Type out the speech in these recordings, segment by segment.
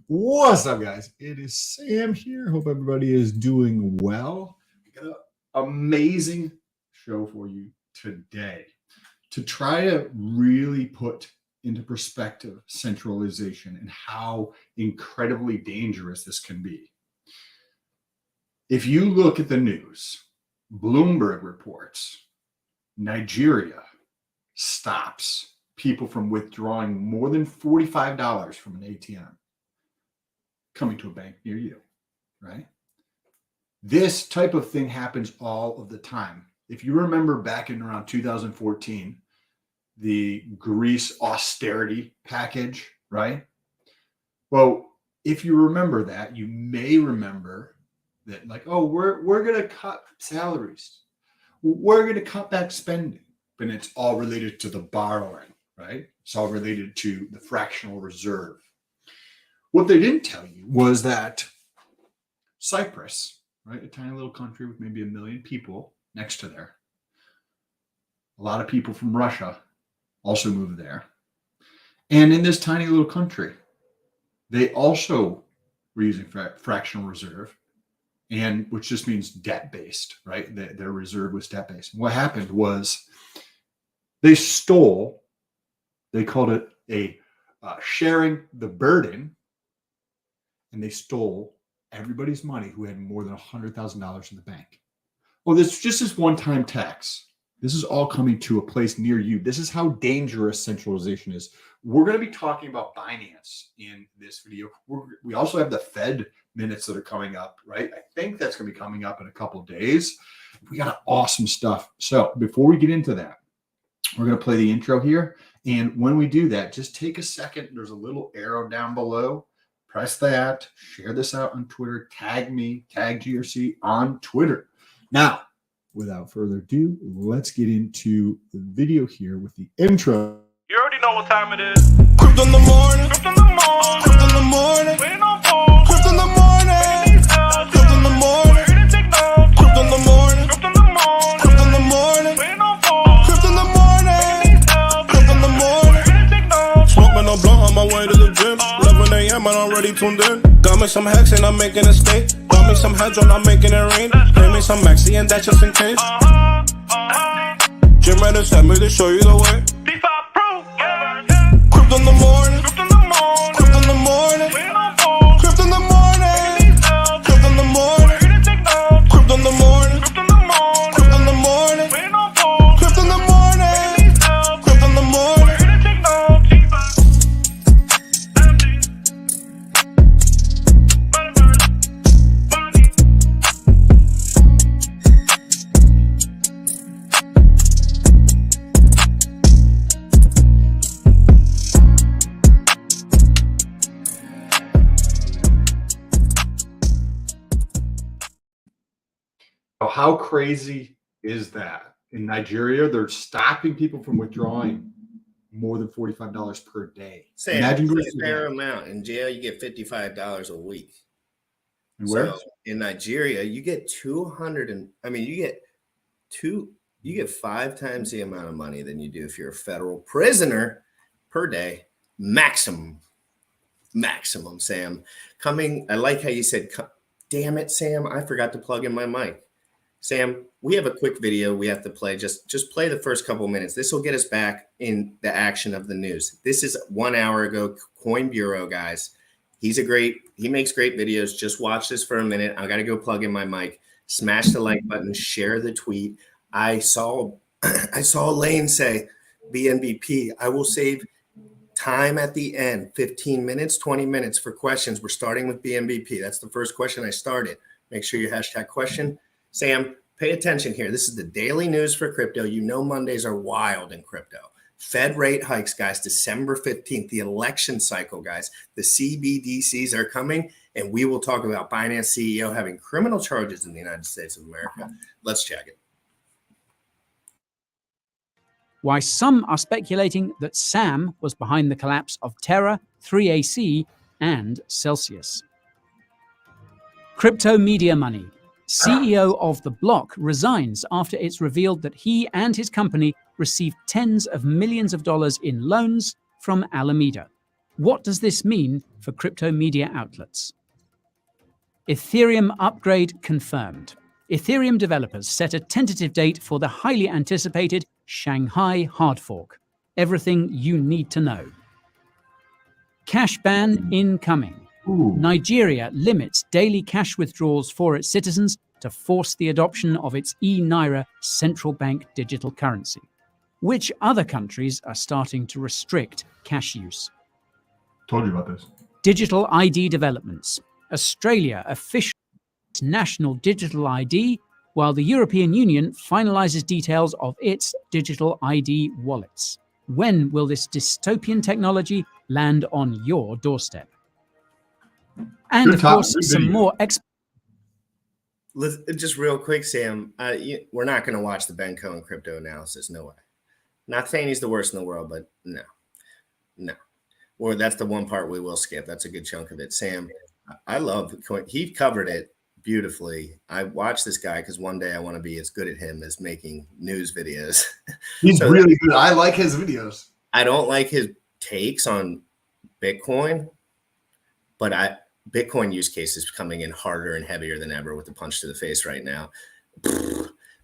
What's up, guys? It is Sam here. Hope everybody is doing well. We got an amazing show for you today to try to really put into perspective centralization and how incredibly dangerous this can be. If you look at the news, Bloomberg reports Nigeria stops people from withdrawing more than $45 from an ATM coming to a bank near you, right? This type of thing happens all of the time. If you remember back in around 2014, the Greece austerity package, right? Well, if you remember that, you may remember that like, oh, we're going to cut salaries. We're going to cut back spending, but it's all related to the borrowing, right? It's all related to the fractional reserve. What they didn't tell you was that Cyprus, right, a tiny little country with maybe 1 million people next to there, a lot of people from Russia also moved there. And in this tiny little country, they also were using fractional reserve, and which just means debt-based, right? Their reserve was debt-based. And what happened was they stole, they called it a sharing the burden, and they stole everybody's money who had more than $100,000 in the bank. Well, this just this one-time tax. This is all coming to a place near you. This is how dangerous centralization is. We're going to be talking about Binance in this video. We also have the Fed minutes that are coming up, right? I think that's going to be coming up in a couple of days. We got awesome stuff. So before we get into that, we're going to play the intro here. And when we do that, just take a second. There's a little arrow down below. Press that. Share this out on Twitter. Tag me. Tag GRC on Twitter. Now, without further ado, let's get into the video here with the intro. You already know what time it is. Crypto in the morning. Crypto in the morning. Crypto in the morning. Waiting on phone. Crypto in the morning. Crypto in the morning. Ready to take notes. Crypto in the morning. Crypto in the morning. Crypto in the morning. Waiting on phone. Crypto in the morning. Crypto in the morning. Ready to take notes. Smoking a blunt on my way to the gym. 11 a.m. and I'm already tuned in. Got me some hacks and I'm making a stake. Got me some heads on, I'm making it rain. Pay me some maxi and that's just in case. GymRatCrypto sent me to show you the way. D5 Pro. Crypto in the morning. Crypto in the morning. Crypto in the morning. Waiting on phone. Crypto in the morning. Crypto in the morning. Ready to take notes. Crypto in the morning. Crypto in the morning. Crypto in the morning. Waiting on phone. Crypto in the morning. Crypto in the morning. Ready to take notes. How crazy is that? In Nigeria, they're stopping people from withdrawing more than $45 per day. Say Imagine it's a fair amount. In jail, you get $55 a week. And where? So in Nigeria, you get you get 5 times the amount of money than you do if you're a federal prisoner per day. Maximum, Sam. I like how you said, damn it, Sam, I forgot to plug in my mic. Sam, we have a quick video we have to play. Just play the first couple minutes. This will get us back in the action of the news. This is 1 hour ago, Coin Bureau, guys. He makes great videos. Just watch this for a minute. I got to go plug in my mic. Smash the like button, share the tweet. I saw Lane say, BNBP, I will save time at the end, 15 minutes, 20 minutes for questions. We're starting with BNBP. That's the first question I started. Make sure you hashtag question. Sam, pay attention here. This is the daily news for crypto. You know Mondays are wild in crypto. Fed rate hikes, guys, December 15th, the election cycle, guys. The CBDCs are coming, and we will talk about Binance CEO having criminal charges in the United States of America. Let's check it. Why some are speculating that Sam was behind the collapse of Terra, 3AC, and Celsius. Crypto Media Money. CEO of The Block resigns after it's revealed that he and his company received tens of millions of dollars in loans from Alameda. What does this mean for crypto media outlets? Ethereum upgrade confirmed. Ethereum developers set a tentative date for the highly anticipated Shanghai hard fork. Everything you need to know. Cash ban incoming. Ooh. Nigeria limits daily cash withdrawals for its citizens to force the adoption of its e-Naira central bank digital currency. Which other countries are starting to restrict cash use? Told you about this. Digital ID developments. Australia officially national digital ID, while the European Union finalizes details of its digital ID wallets. When will this dystopian technology land on your doorstep? And Good of topic, course, good some video. more Just real quick, Sam, we're not going to watch the Ben Cohen crypto analysis. No way. Not saying he's the worst in the world, but no. Or that's the one part we will skip. That's a good chunk of it. Sam, I love he covered it beautifully. I watch this guy because one day I want to be as good at him as making news videos. He's really good. I like his videos. I don't like his takes on Bitcoin, but Bitcoin use case is coming in harder and heavier than ever with the punch to the face right now.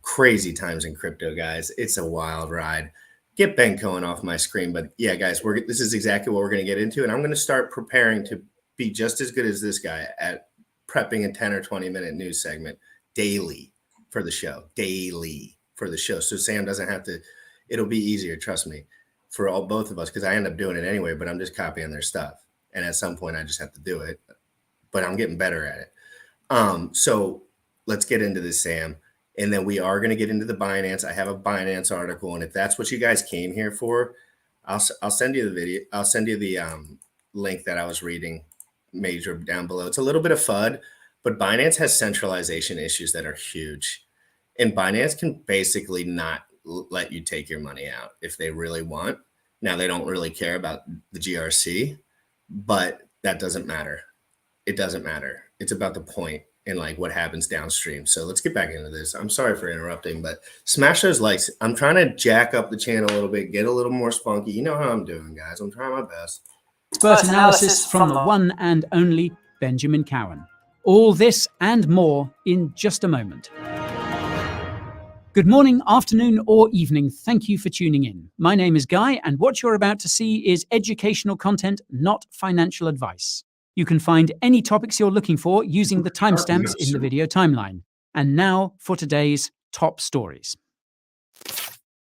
Crazy times in crypto, guys. It's a wild ride. Get Ben Cohen off my screen. But yeah, guys, this is exactly what we're going to get into. And I'm going to start preparing to be just as good as this guy at prepping a 10 or 20 minute news segment daily for the show. So Sam doesn't have to, it'll be easier, trust me, for both of us, because I end up doing it anyway, but I'm just copying their stuff. And at some point I just have to do it, but I'm getting better at it. So let's get into this, Sam. And then we are going to get into the Binance. I have a Binance article. And if that's what you guys came here for, I'll send you the video. I'll send you the link that I was reading major down below. It's a little bit of FUD, but Binance has centralization issues that are huge. And Binance can basically not let you take your money out if they really want. Now, they don't really care about the GRC, but that doesn't matter. It doesn't matter. It's about the point and like what happens downstream. So let's get back into this. I'm sorry for interrupting, but smash those likes. I'm trying to jack up the channel a little bit, get a little more spunky. You know how I'm doing, guys. I'm trying my best. expert analysis from the one and only Benjamin Cowen. All this and more in just a moment. Good morning, afternoon, or evening. Thank you for tuning in. My name is Guy, and what you're about to see is educational content, not financial advice. You can find any topics you're looking for using the timestamps in the video timeline. And now for today's top stories.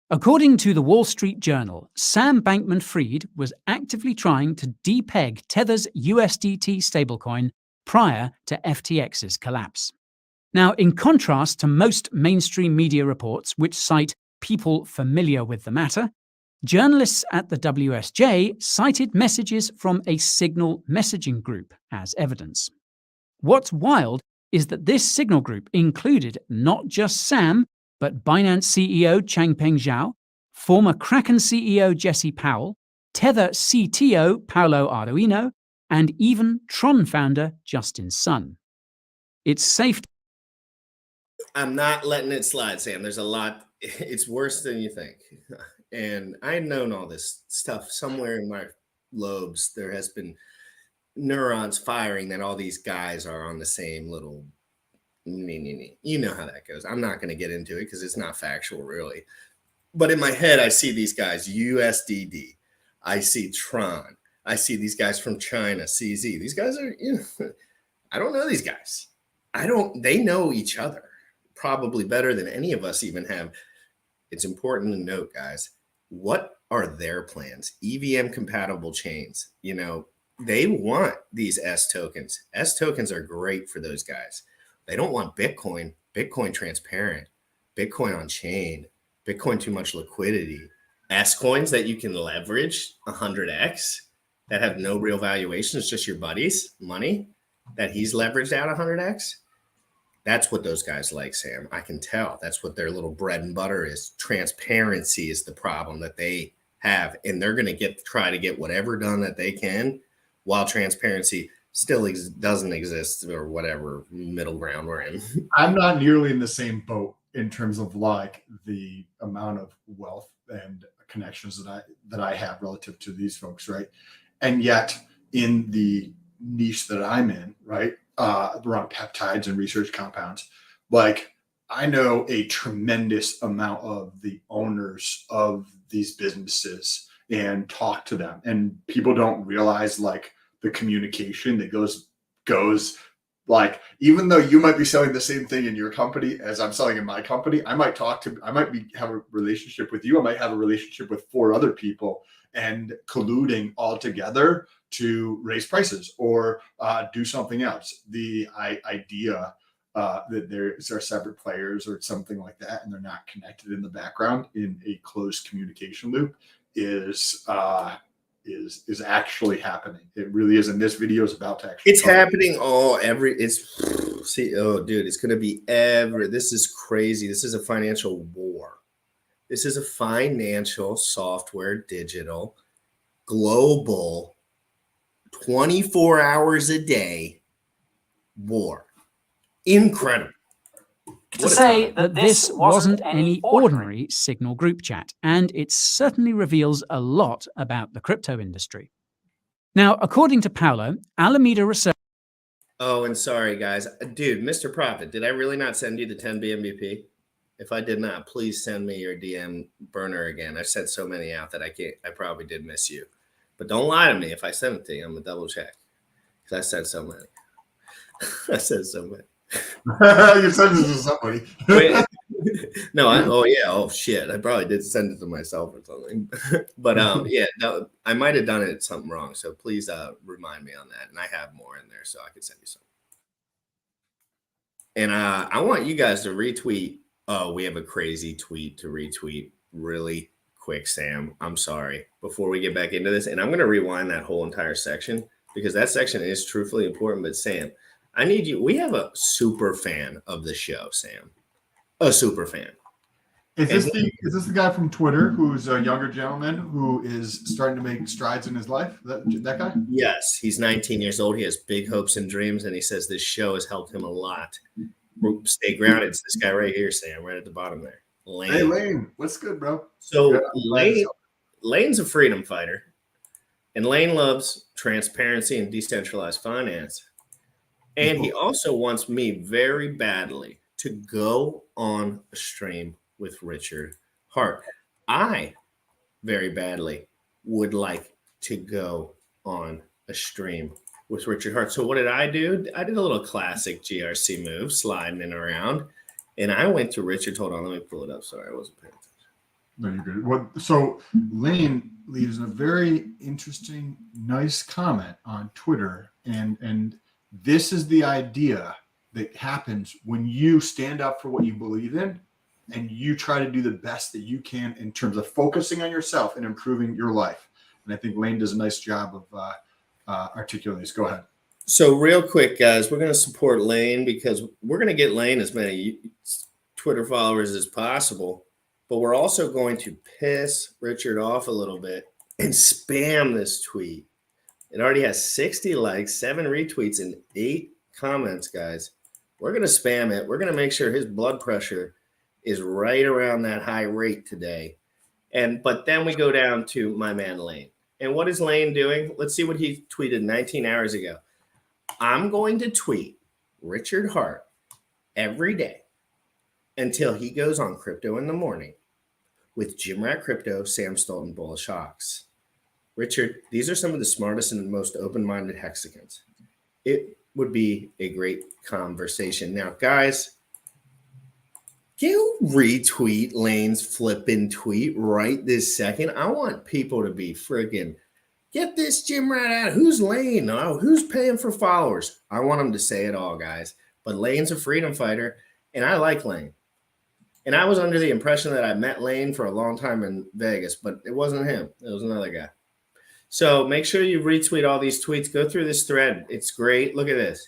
According to the Wall Street Journal, Sam Bankman-Fried was actively trying to depeg Tether's USDT stablecoin prior to FTX's collapse. Now, in contrast to most mainstream media reports which cite people familiar with the matter, journalists at the WSJ cited messages from a Signal messaging group as evidence. What's wild is that this Signal group included not just Sam, but Binance CEO Changpeng Zhao, former Kraken CEO Jesse Powell, Tether CTO Paolo Arduino, and even Tron founder Justin Sun. It's safe to I'm not letting it slide, Sam. There's a lot. It's worse than you think. And I had known all this stuff somewhere in my lobes. There has been neurons firing that all these guys are on the same little. You know how that goes. I'm not going to get into it because it's not factual, really. But in my head, I see these guys, USDD. I see Tron. I see these guys from China, CZ. These guys are, I don't know these guys. They know each other probably better than any of us even have. It's important to note, guys, what are their plans? EVM compatible chains. They want these S tokens. S tokens are great for those guys. They don't want Bitcoin transparent, Bitcoin on chain, Bitcoin too much liquidity. S coins that you can leverage 100x that have no real valuation. It's just your buddy's money that he's leveraged out 100x. That's what those guys like, Sam. I can tell. That's what their little bread and butter is. Transparency is the problem that they have. And they're going to try to get whatever done that they can while transparency still doesn't exist, or whatever middle ground we're in. I'm not nearly in the same boat in terms of like the amount of wealth and connections that I have relative to these folks, right? And yet in the niche that I'm in, right, around peptides and research compounds, like I know a tremendous amount of the owners of these businesses and talk to them, and people don't realize like the communication that goes like, even though you might be selling the same thing in your company as I'm selling in my company, I might have a relationship with you. I might have a relationship with 4 other people and colluding all together to raise prices or do something else. The idea that there are separate players or something like that, and they're not connected in the background in a closed communication loop is actually happening. It really is, and this video is about to actually. It's happening dude, it's gonna be this is crazy. This is a financial war. This is a financial software, digital, global, 24 hours a day war. Incredible. To say that this wasn't any ordinary Signal group chat, and it certainly reveals a lot about the crypto industry. Now, according to Paolo, Alameda Research. Oh, and sorry, guys. Dude, Mr. Profit, did I really not send you the 10 BMBP? If I did not, please send me your DM burner again. I've sent so many out that I probably did miss you. But don't lie to me. If I send it to you, I'm going to double check. Because I said so many. I said so many. You sent it to somebody. Wait, no, oh shit, I probably did send it to myself or something. But yeah, no, I might have done it something wrong. So please remind me on that, and I have more in there, so I can send you some. And I want you guys to retweet. Oh, we have a crazy tweet to retweet really quick, Sam. I'm sorry. Before we get back into this, and I'm going to rewind that whole entire section because that section is truthfully important. But Sam, I need you. We have a super fan of the show, Sam. A super fan. Is this the guy from Twitter who's a younger gentleman who is starting to make strides in his life? That guy? Yes, he's 19 years old. He has big hopes and dreams, and he says this show has helped him a lot. Stay grounded. It's this guy right here, Sam, right at the bottom there. Lane. Hey, Lane. What's good, bro? So Lane's a freedom fighter, and Lane loves transparency and decentralized finance. And he also wants me very badly to go on a stream with Richard Hart. I very badly would like to go on a stream with Richard Hart. So what did I do? I did a little classic GRC move, sliding in around. And I went to Richard. Hold on, let me pull it up. Sorry, I wasn't paying attention. No, you're good. So Lane leaves a very interesting, nice comment on Twitter. And this is the idea that happens when you stand up for what you believe in and you try to do the best that you can in terms of focusing on yourself and improving your life. And I think Lane does a nice job of articulating this. Go ahead. So real quick, guys, we're going to support Lane because we're going to get Lane as many Twitter followers as possible. But we're also going to piss Richard off a little bit and spam this tweet. It already has 60 likes, 7 retweets, and 8 comments, guys. We're going to spam it. We're going to make sure his blood pressure is right around that high rate today. But then we go down to my man Lane. And what is Lane doing? Let's see what he tweeted 19 hours ago. I'm going to tweet Richard Hart every day until he goes on Crypto in the Morning with GymRatCrypto, Sam STOLT, and Bullish Hawks. Richard, these are some of the smartest and most open-minded hexagons. It would be a great conversation. Now, guys, you retweet Lane's flipping tweet right this second. I want people to be friggin' get this Jim Rat out. Who's Lane? Oh, who's paying for followers? I want them to say it all, guys. But Lane's a freedom fighter, and I like Lane. And I was under the impression that I met Lane for a long time in Vegas, but it wasn't him. It was another guy. So make sure you retweet all these tweets. Go through this thread. It's great. Look at this.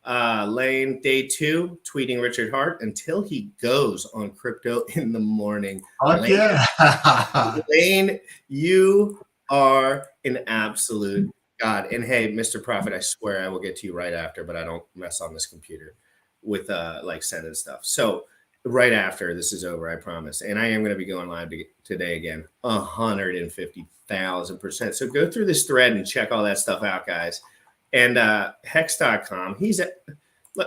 Lane, day 2, tweeting Richard Hart until he goes on Crypto in the Morning. Lane, yeah. Lane, you are an absolute god. And hey, Mr. Profit, I swear I will get to you right after, but I don't mess on this computer with like sending stuff. So right after this is over, I promise. And I am going to be going live today again, 150,000%. So go through this thread and check all that stuff out, guys. And Hex.com,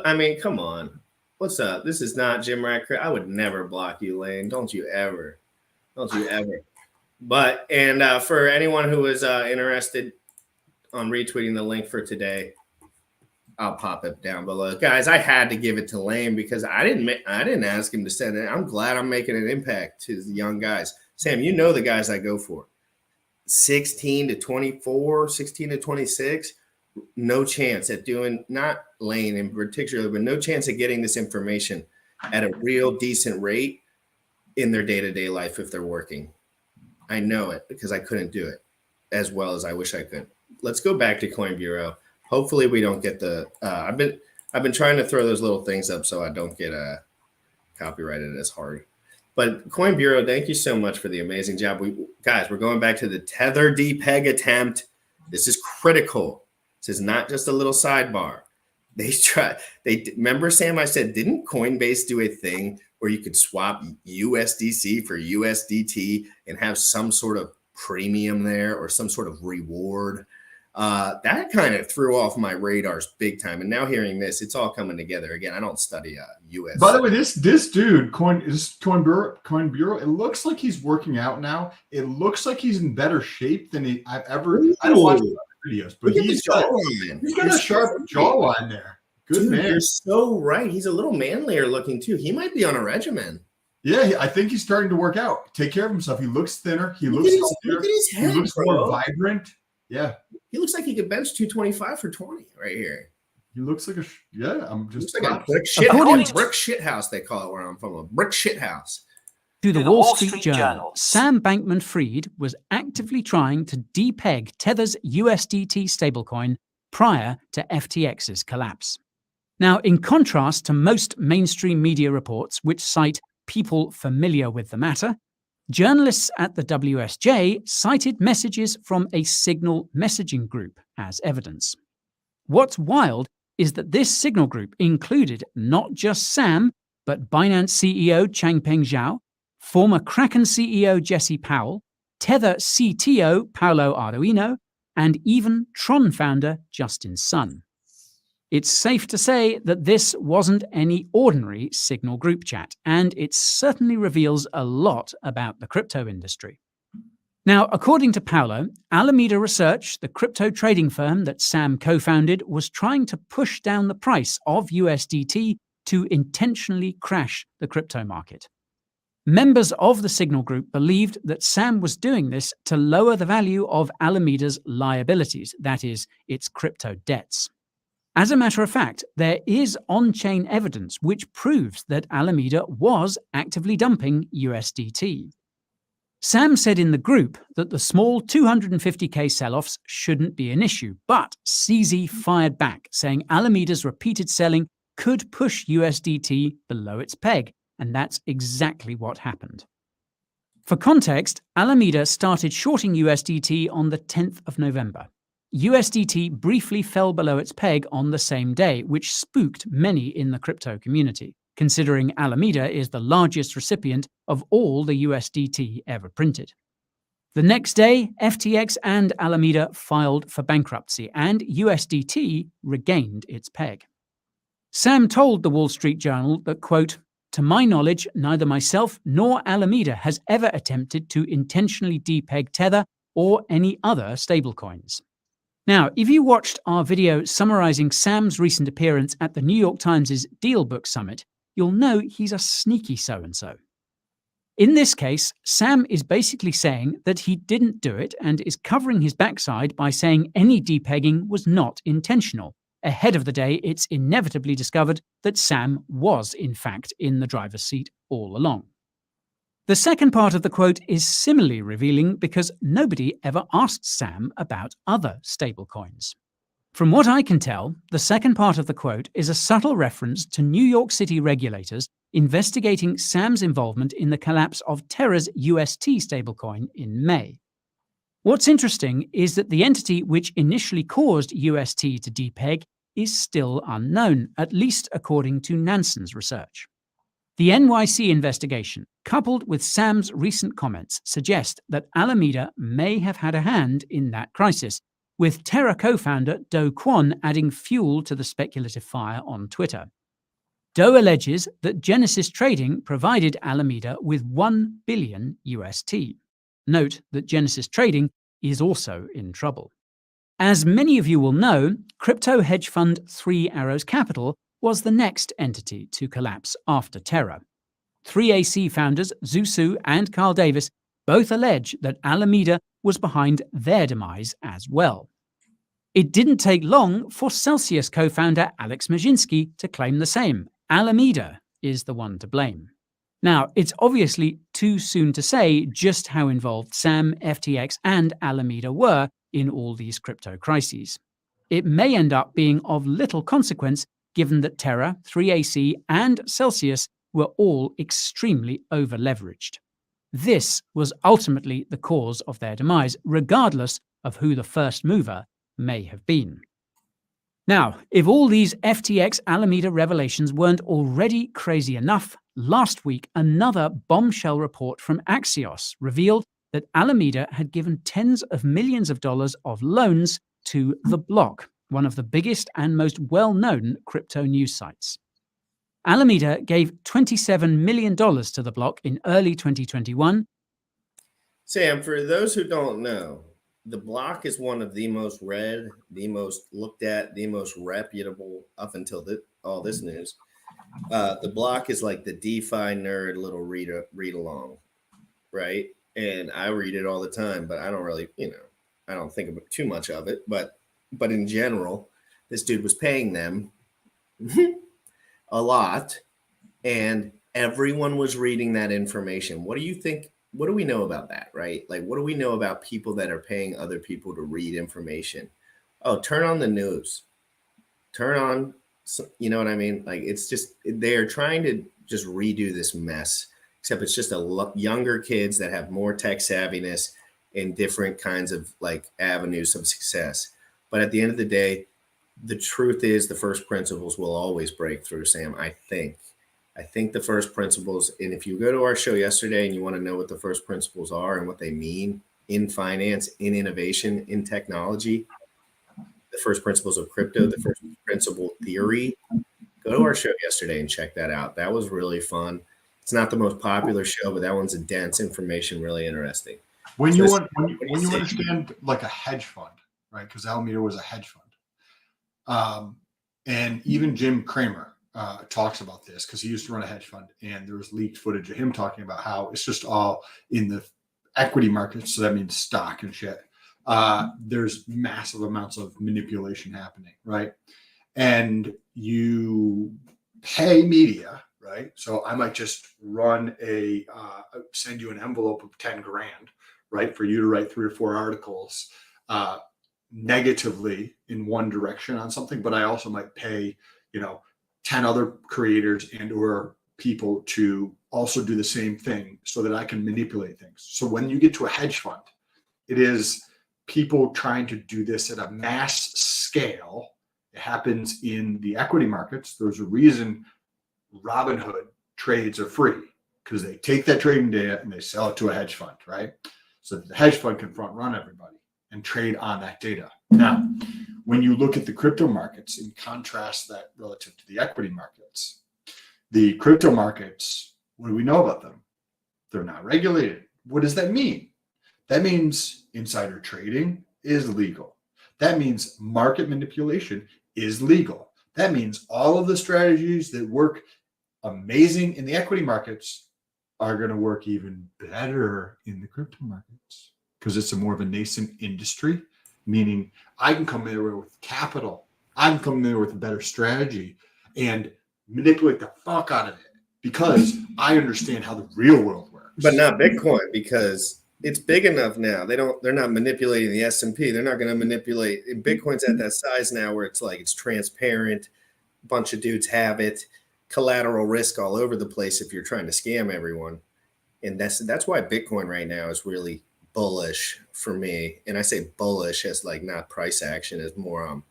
I mean, come on. What's up? This is not GymRatCrypto. I would never block you, Lane. Don't you ever. But, and for anyone who is interested on retweeting the link for today, I'll pop it down below. Guys, I had to give it to Lane because I didn't ask him to send it. I'm glad I'm making an impact to the young guys. Sam, you know the guys I go for. 16 to 24, 16 to 26. No chance at doing, not Lane in particular, but no chance at getting this information at a real decent rate in their day-to-day life if they're working. I know it because I couldn't do it as well as I wish I could. Let's go back to Coin Bureau. Hopefully we don't get the I've been trying to throw those little things up so I don't get copyrighted as hard. But Coin Bureau, thank you so much for the amazing job. Guys, we're going back to the Tether depeg attempt. This is critical. This is not just a little sidebar. Remember, Sam, I said, didn't Coinbase do a thing where you could swap USDC for USDT and have some sort of premium there or some sort of reward? That kind of threw off my radars big time. And now hearing this, it's all coming together. Again, I don't study US. By the way, this dude, Coin Bureau, it looks like he's working out now. It looks like he's in better shape than I've ever. I don't watch videos, but he's got a sharp jawline there. Good man. You're so right. He's a little manlier looking too. He might be on a regimen. Yeah, I think he's starting to work out. Take care of himself. He looks thinner. He looks healthier. Look at his head, he looks more vibrant. Yeah. He looks like he could bench 225 for 20 right here. He looks like I'm just like a brick shit house, they call it where I'm from. A brick shit house. To the Wall Street Journal, Sam Bankman-Fried was actively trying to depeg Tether's USDT stablecoin prior to FTX's collapse. Now, in contrast to most mainstream media reports which cite people familiar with the matter, journalists at the WSJ cited messages from a Signal messaging group as evidence. What's wild is that this Signal group included not just Sam, but Binance CEO Changpeng Zhao, former Kraken CEO Jesse Powell, Tether CTO Paolo Arduino, and even Tron founder Justin Sun. It's safe to say that this wasn't any ordinary Signal group chat, and it certainly reveals a lot about the crypto industry. Now, according to Paolo, Alameda Research, the crypto trading firm that Sam co-founded, was trying to push down the price of USDT to intentionally crash the crypto market. Members of the Signal group believed that Sam was doing this to lower the value of Alameda's liabilities, that is, its crypto debts. As a matter of fact, there is on-chain evidence which proves that Alameda was actively dumping USDT. Sam said in the group that the small 250k sell-offs shouldn't be an issue, but CZ fired back, saying Alameda's repeated selling could push USDT below its peg, and that's exactly what happened. For context, Alameda started shorting USDT on the 10th of November. USDT briefly fell below its peg on the same day, which spooked many in the crypto community, considering Alameda is the largest recipient of all the USDT ever printed. The next day, FTX and Alameda filed for bankruptcy, and USDT regained its peg. Sam told the Wall Street Journal that, quote, "To my knowledge, neither myself nor Alameda has ever attempted to intentionally depeg Tether or any other stablecoins." Now, if you watched our video summarizing Sam's recent appearance at the New York Times' DealBook Summit, you'll know he's a sneaky so-and-so. In this case, Sam is basically saying that he didn't do it and is covering his backside by saying any depegging was not intentional, ahead of the day it's inevitably discovered that Sam was, in fact, in the driver's seat all along. The second part of the quote is similarly revealing because nobody ever asked Sam about other stablecoins. From what I can tell, the second part of the quote is a subtle reference to New York City regulators investigating Sam's involvement in the collapse of Terra's UST stablecoin in May. What's interesting is that the entity which initially caused UST to depeg is still unknown, at least according to Nansen's research. The NYC investigation, coupled with Sam's recent comments, suggest that Alameda may have had a hand in that crisis, with Terra co-founder Do Kwon adding fuel to the speculative fire on Twitter. Do alleges that Genesis Trading provided Alameda with 1 billion UST. Note that Genesis Trading is also in trouble. As many of you will know, crypto hedge fund 3 Arrows Capital was the next entity to collapse after Terra. 3AC founders Zhu and Carl Davis both allege that Alameda was behind their demise as well. It didn't take long for Celsius co-founder Alex Majinsky to claim the same. Alameda is the one to blame. Now, it's obviously too soon to say just how involved Sam, FTX, and Alameda were in all these crypto crises. It may end up being of little consequence given that Terra, 3AC, and Celsius were all extremely over-leveraged. This was ultimately the cause of their demise, regardless of who the first mover may have been. Now, if all these FTX Alameda revelations weren't already crazy enough, last week another bombshell report from Axios revealed that Alameda had given tens of millions of dollars of loans to The Block, one of the biggest and most well-known crypto news sites. Alameda gave $27 million to The Block in early 2021. Sam, for those who don't know, The Block is one of the most read, the most looked at, the most reputable up until all this news. The Block is like the DeFi nerd little read along, right? And I read it all the time, but I don't really, I don't think about too much of it. But in general, this dude was paying them a lot, and everyone was reading that information. What do you think? What do we know about that, right? Like, what do we know about people that are paying other people to read information? Oh, turn on the news. Turn on, you know what I mean? Like, it's just, they're trying to just redo this mess, except it's just younger kids that have more tech savviness and different kinds of like avenues of success. But at the end of the day, the truth is the first principles will always break through, Sam. I think the first principles, and if you go to our show yesterday and you want to know what the first principles are and what they mean in finance, in innovation, in technology, the first principles of crypto, the first principle theory, go to our show yesterday and check that out. That was really fun. It's not the most popular show, but that one's a dense information, really interesting. When you understand like a hedge fund, right? Because Alameda was a hedge fund. And even Jim Cramer talks about this because he used to run a hedge fund, and there was leaked footage of him talking about how it's just all in the equity markets. So that means stock and shit. There's massive amounts of manipulation happening, right? And you pay media, right? So I might just run send you an envelope of 10 grand, right? For you to write 3 or 4 articles negatively in one direction on something, but I also might pay, 10 other creators and or people to also do the same thing so that I can manipulate things. So when you get to a hedge fund, it is people trying to do this at a mass scale. It happens in the equity markets. There's a reason Robinhood trades are free, because they take that trading data and they sell it to a hedge fund, right? So that the hedge fund can front run everybody and trade on that data. Now, when you look at the crypto markets and contrast that relative to the equity markets, the crypto markets, what do we know about them? They're not regulated. What does that mean? That means insider trading is legal. That means market manipulation is legal. That means all of the strategies that work amazing in the equity markets are going to work even better in the crypto markets, because it's more of a nascent industry, meaning I can come in with capital. I can come in with a better strategy and manipulate the fuck out of it because I understand how the real world works. But not Bitcoin, because it's big enough now. They're not manipulating the S&P. They're not going to manipulate. Bitcoin's at that size now where it's like it's transparent. A bunch of dudes have it. Collateral risk all over the place if you're trying to scam everyone. And that's why Bitcoin right now is really bullish for me. And I say bullish as like not price action, as more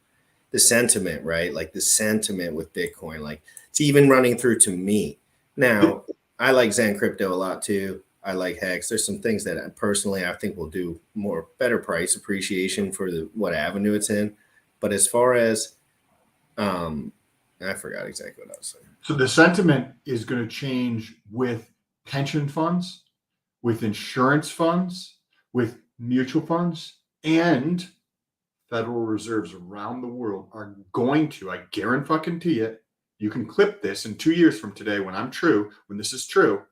the sentiment, right? Like the sentiment with Bitcoin, like it's even running through to me. Now, I like Zen Crypto a lot too. I like Hex. There's some things that I think will do better price appreciation for what avenue it's in. But as far as, I forgot exactly what I was saying. So the sentiment is going to change with pension funds, with insurance funds, with mutual funds, and Federal Reserves around the world are going to, I guarantee it, you can clip this in 2 years from today when this is true,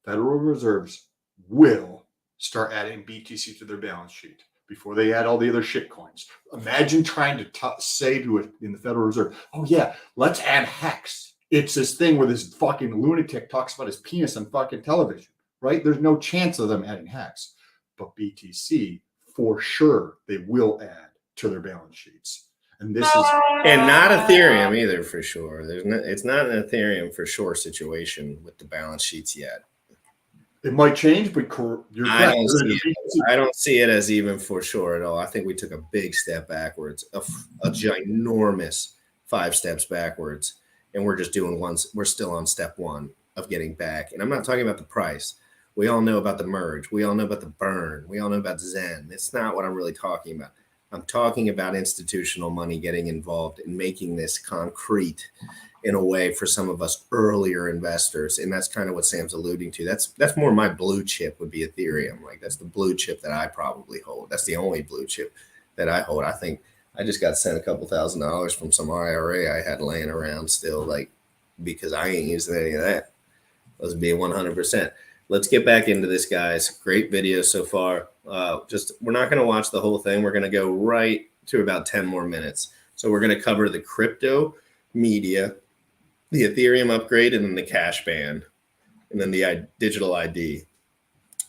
Federal Reserves will start adding BTC to their balance sheet before they add all the other shit coins. Imagine trying to say to it in the Federal Reserve, oh yeah, let's add Hex. It's this thing where this fucking lunatic talks about his penis on fucking television, right? There's no chance of them adding Hex. But BTC, for sure, they will add to their balance sheets. And this is not Ethereum either, for sure. It's not an Ethereum for sure situation with the balance sheets yet. It might change, but you're correct. I don't see it as even for sure at all. I think we took a big step backwards, a ginormous 5 steps backwards, and we're just doing one. We're still on step 1 of getting back. And I'm not talking about the price. We all know about the merge. We all know about the burn. We all know about Zen. It's not what I'm really talking about. I'm talking about institutional money getting involved and making this concrete in a way for some of us earlier investors. And that's kind of what Sam's alluding to. That's more my blue chip would be Ethereum. Like that's the blue chip that I probably hold. That's the only blue chip that I hold. I think I just got sent a couple $1,000s from some IRA I had laying around still, like, because I ain't using any of that. Let's be 100%. Let's get back into this, guys. Great video so far. We're not going to watch the whole thing. We're going to go right to about 10 more minutes. So we're going to cover the crypto media, the Ethereum upgrade, and then the cash ban, and then the digital ID.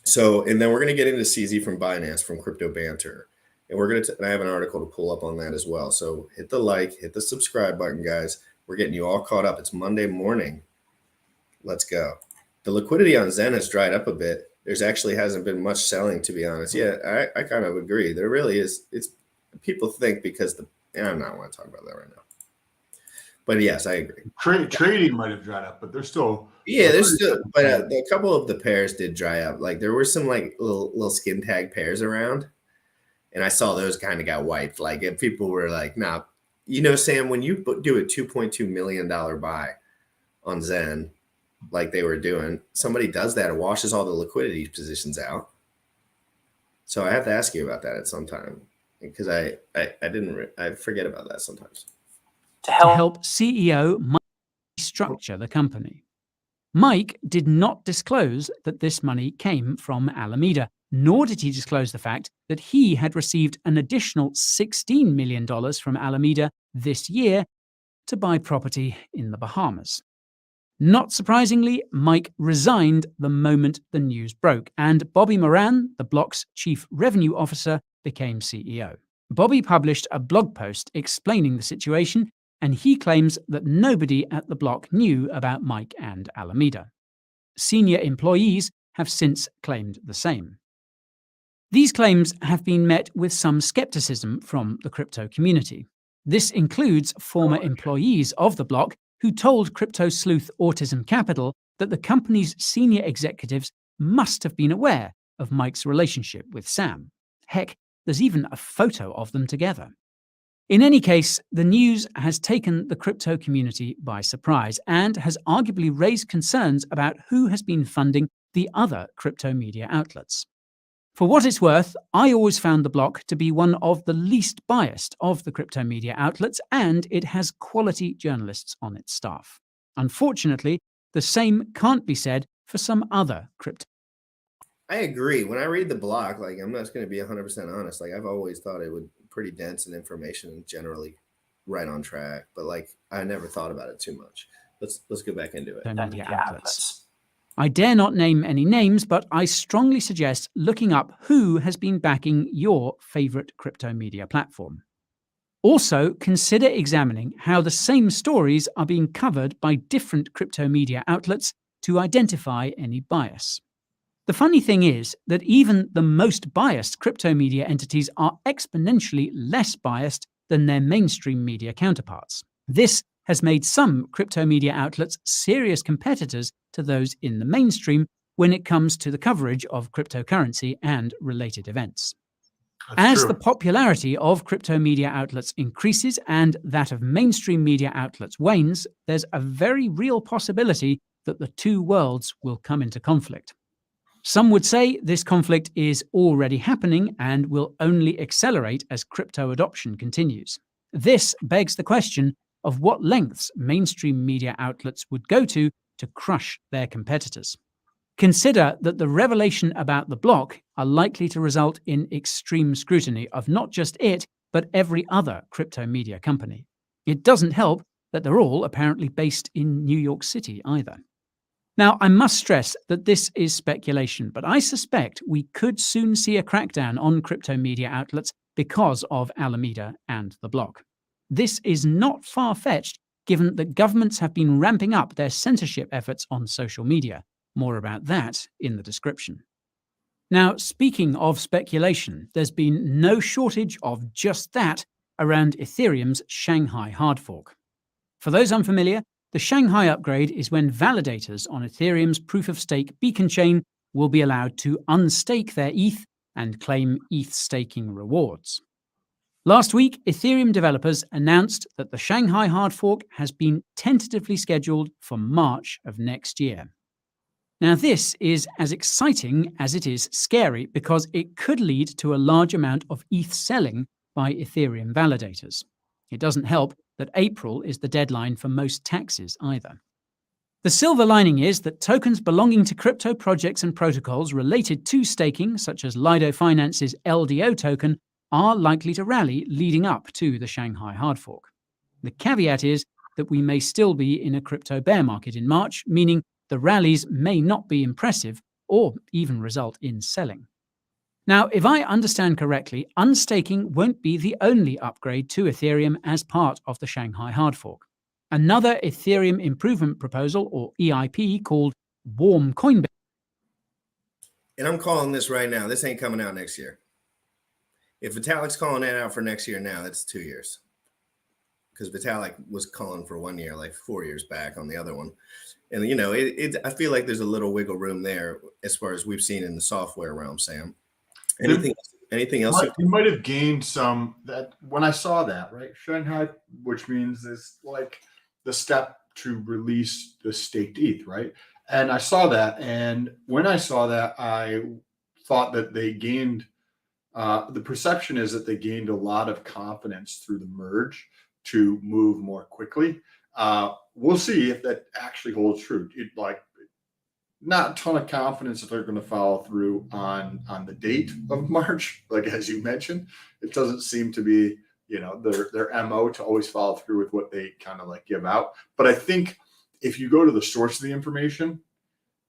So, and then we're going to get into CZ from Binance from Crypto Banter. And we're going to, I have an article to pull up on that as well. So hit the like, hit the subscribe button, guys. We're getting you all caught up. It's Monday morning. Let's go. The liquidity on Zen has dried up a bit. There's actually hasn't been much selling, to be honest. Yeah, I kind of agree. There really is. It's people think because I'm not want to talk about that right now. But yes, I agree. Trading might have dried up, but there's still. Yeah, there's still, but a couple of the pairs did dry up. Like there were some like little skin tag pairs around, and I saw those kind of got wiped. Like if people were like, "Nah," Sam, when you do a $2.2 million buy on Zen, like they were doing, somebody does that and washes all the liquidity positions out. So I have to ask you about that at some time because I forget about that sometimes. To help CEO Mike structure the company. Mike did not disclose that this money came from Alameda, nor did he disclose the fact that he had received an additional $16 million from Alameda this year to buy property in the Bahamas. Not surprisingly, Mike resigned the moment the news broke, and Bobby Moran, the block's chief revenue officer, became CEO. Bobby published a blog post explaining the situation, and he claims that nobody at the block knew about Mike and Alameda. Senior employees have since claimed the same. These claims have been met with some skepticism from the crypto community. This includes former employees of the block who told crypto sleuth Autism Capital that the company's senior executives must have been aware of Mike's relationship with Sam. Heck, there's even a photo of them together. In any case, the news has taken the crypto community by surprise and has arguably raised concerns about who has been funding the other crypto media outlets. For what it's worth, I always found the block to be one of the least biased of the crypto media outlets, and it has quality journalists on its staff. Unfortunately, the same can't be said for some other crypto. I agree. When I read the block, like I'm not going to be 100% honest. Like I've always thought it would pretty dense in information and generally right on track, but like I never thought about it too much. Let's go back into it. Media outlets. I dare not name any names, but I strongly suggest looking up who has been backing your favorite crypto media platform. Also, consider examining how the same stories are being covered by different crypto media outlets to identify any bias. The funny thing is that even the most biased crypto media entities are exponentially less biased than their mainstream media counterparts. This has made some crypto media outlets serious competitors to those in the mainstream when it comes to the coverage of cryptocurrency and related events. As the popularity of crypto media outlets increases and that of mainstream media outlets wanes, there's a very real possibility that the two worlds will come into conflict. Some would say this conflict is already happening and will only accelerate as crypto adoption continues. This begs the question of what lengths mainstream media outlets would go to crush their competitors. Consider that the revelation about the block are likely to result in extreme scrutiny of not just it, but every other crypto media company. It doesn't help that they're all apparently based in New York City either. Now, I must stress that this is speculation, but I suspect we could soon see a crackdown on crypto media outlets because of Alameda and the block. This is not far-fetched, given that governments have been ramping up their censorship efforts on social media. More about that in the description. Now, speaking of speculation, there's been no shortage of just that around Ethereum's Shanghai hard fork. For those unfamiliar, the Shanghai upgrade is when validators on Ethereum's proof-of-stake beacon chain will be allowed to unstake their ETH and claim ETH staking rewards. Last week, Ethereum developers announced that the Shanghai hard fork has been tentatively scheduled for March of next year. Now, this is as exciting as it is scary because it could lead to a large amount of ETH selling by Ethereum validators. It doesn't help that April is the deadline for most taxes either. The silver lining is that tokens belonging to crypto projects and protocols related to staking, such as Lido Finance's LDO token, are likely to rally leading up to the Shanghai hard fork. The caveat is that we may still be in a crypto bear market in March, meaning the rallies may not be impressive or even result in selling. Now, if I understand correctly, unstaking won't be the only upgrade to Ethereum as part of the Shanghai hard fork. Another Ethereum improvement proposal, or EIP, called Warm Coinbase. And I'm calling this right now. This ain't coming out next year. If Vitalik's calling that out for next year now, that's 2 years. Because Vitalik was calling for 1 year, like 4 years back on the other one. And, you know, I feel like there's a little wiggle room there as far as we've seen in the software realm, Sam. Anything else? You might have gained some that when I saw that, right? Shanghai, which means is like the step to release the staked ETH, right? And I saw that. And when I saw that, I thought that they gained, the perception is that they gained a lot of confidence through the merge to move more quickly. We'll see if that actually holds true. Not a ton of confidence that they're going to follow through on the date of March. Like, as you mentioned, it doesn't seem to be, their MO to always follow through with what they kind of like give out. But I think if you go to the source of the information,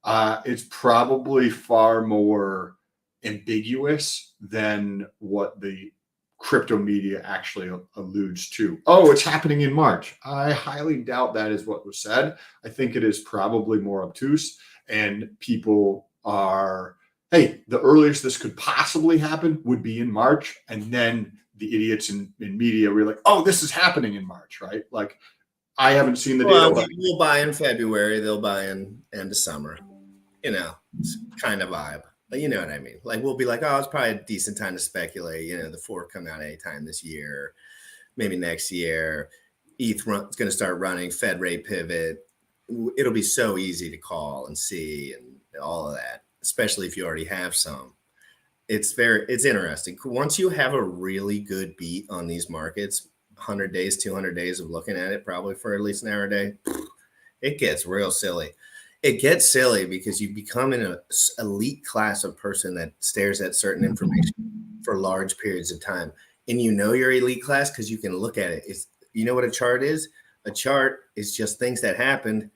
it's probably far more ambiguous than what the crypto media actually alludes to. Oh, it's happening in March. I highly doubt that is what was said. I think it is probably more obtuse, and people are, hey, the earliest this could possibly happen would be in March. And then the idiots in media were like, oh, this is happening in March, right? Like, I haven't seen the data. Well, we'll buy in February. They'll buy in end of summer. It's kind of vibe. But you know what I mean? Like, we'll be like, oh, it's probably a decent time to speculate. The fork come out anytime this year, maybe next year. ETH is going to start running, Fed rate pivot. It'll be so easy to call and see and all of that, especially if you already have some. It's interesting. Once you have a really good beat on these markets, 100 days, 200 days of looking at it, probably for at least an hour a day, it gets real silly. It gets silly because you become an elite class of person that stares at certain information for large periods of time. And your elite class because you can look at it. You know what a chart is? A chart is just things that happened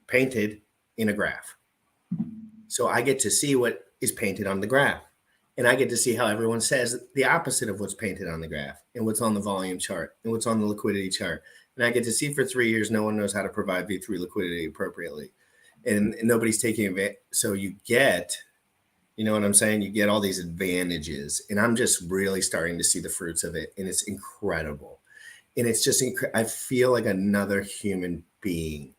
painted in a graph. So I get to see what is painted on the graph. And I get to see how everyone says the opposite of what's painted on the graph and what's on the volume chart and what's on the liquidity chart. And I get to see for 3 years, no one knows how to provide V3 liquidity appropriately. And nobody's taking advantage. So you get, you know what I'm saying? You get all these advantages. And I'm just really starting to see the fruits of it. And it's incredible. And it's just, I feel like another human being.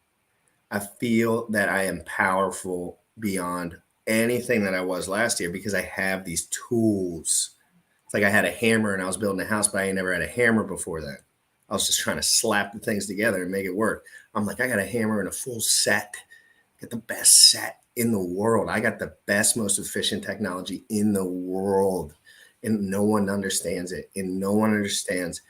I feel that I am powerful beyond anything that I was last year because I have these tools. It's like I had a hammer and I was building a house, but I ain't never had a hammer before that. I was just trying to slap the things together and make it work. I'm like, I got a hammer and a full set. Get the best set in the world. I got the best, most efficient technology in the world. And no one understands it. And no one understands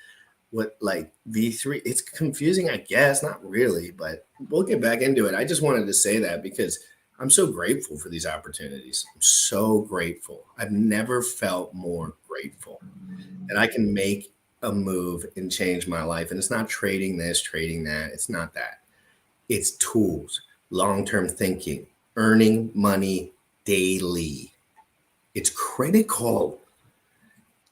what like V3. It's confusing, I guess. Not really, but we'll get back into it. I just wanted to say that because I'm so grateful for these opportunities. I'm so grateful. I've never felt more grateful that I can make a move and change my life. And it's not trading this, trading that. It's not that. It's tools, long-term thinking, earning money daily. It's critical.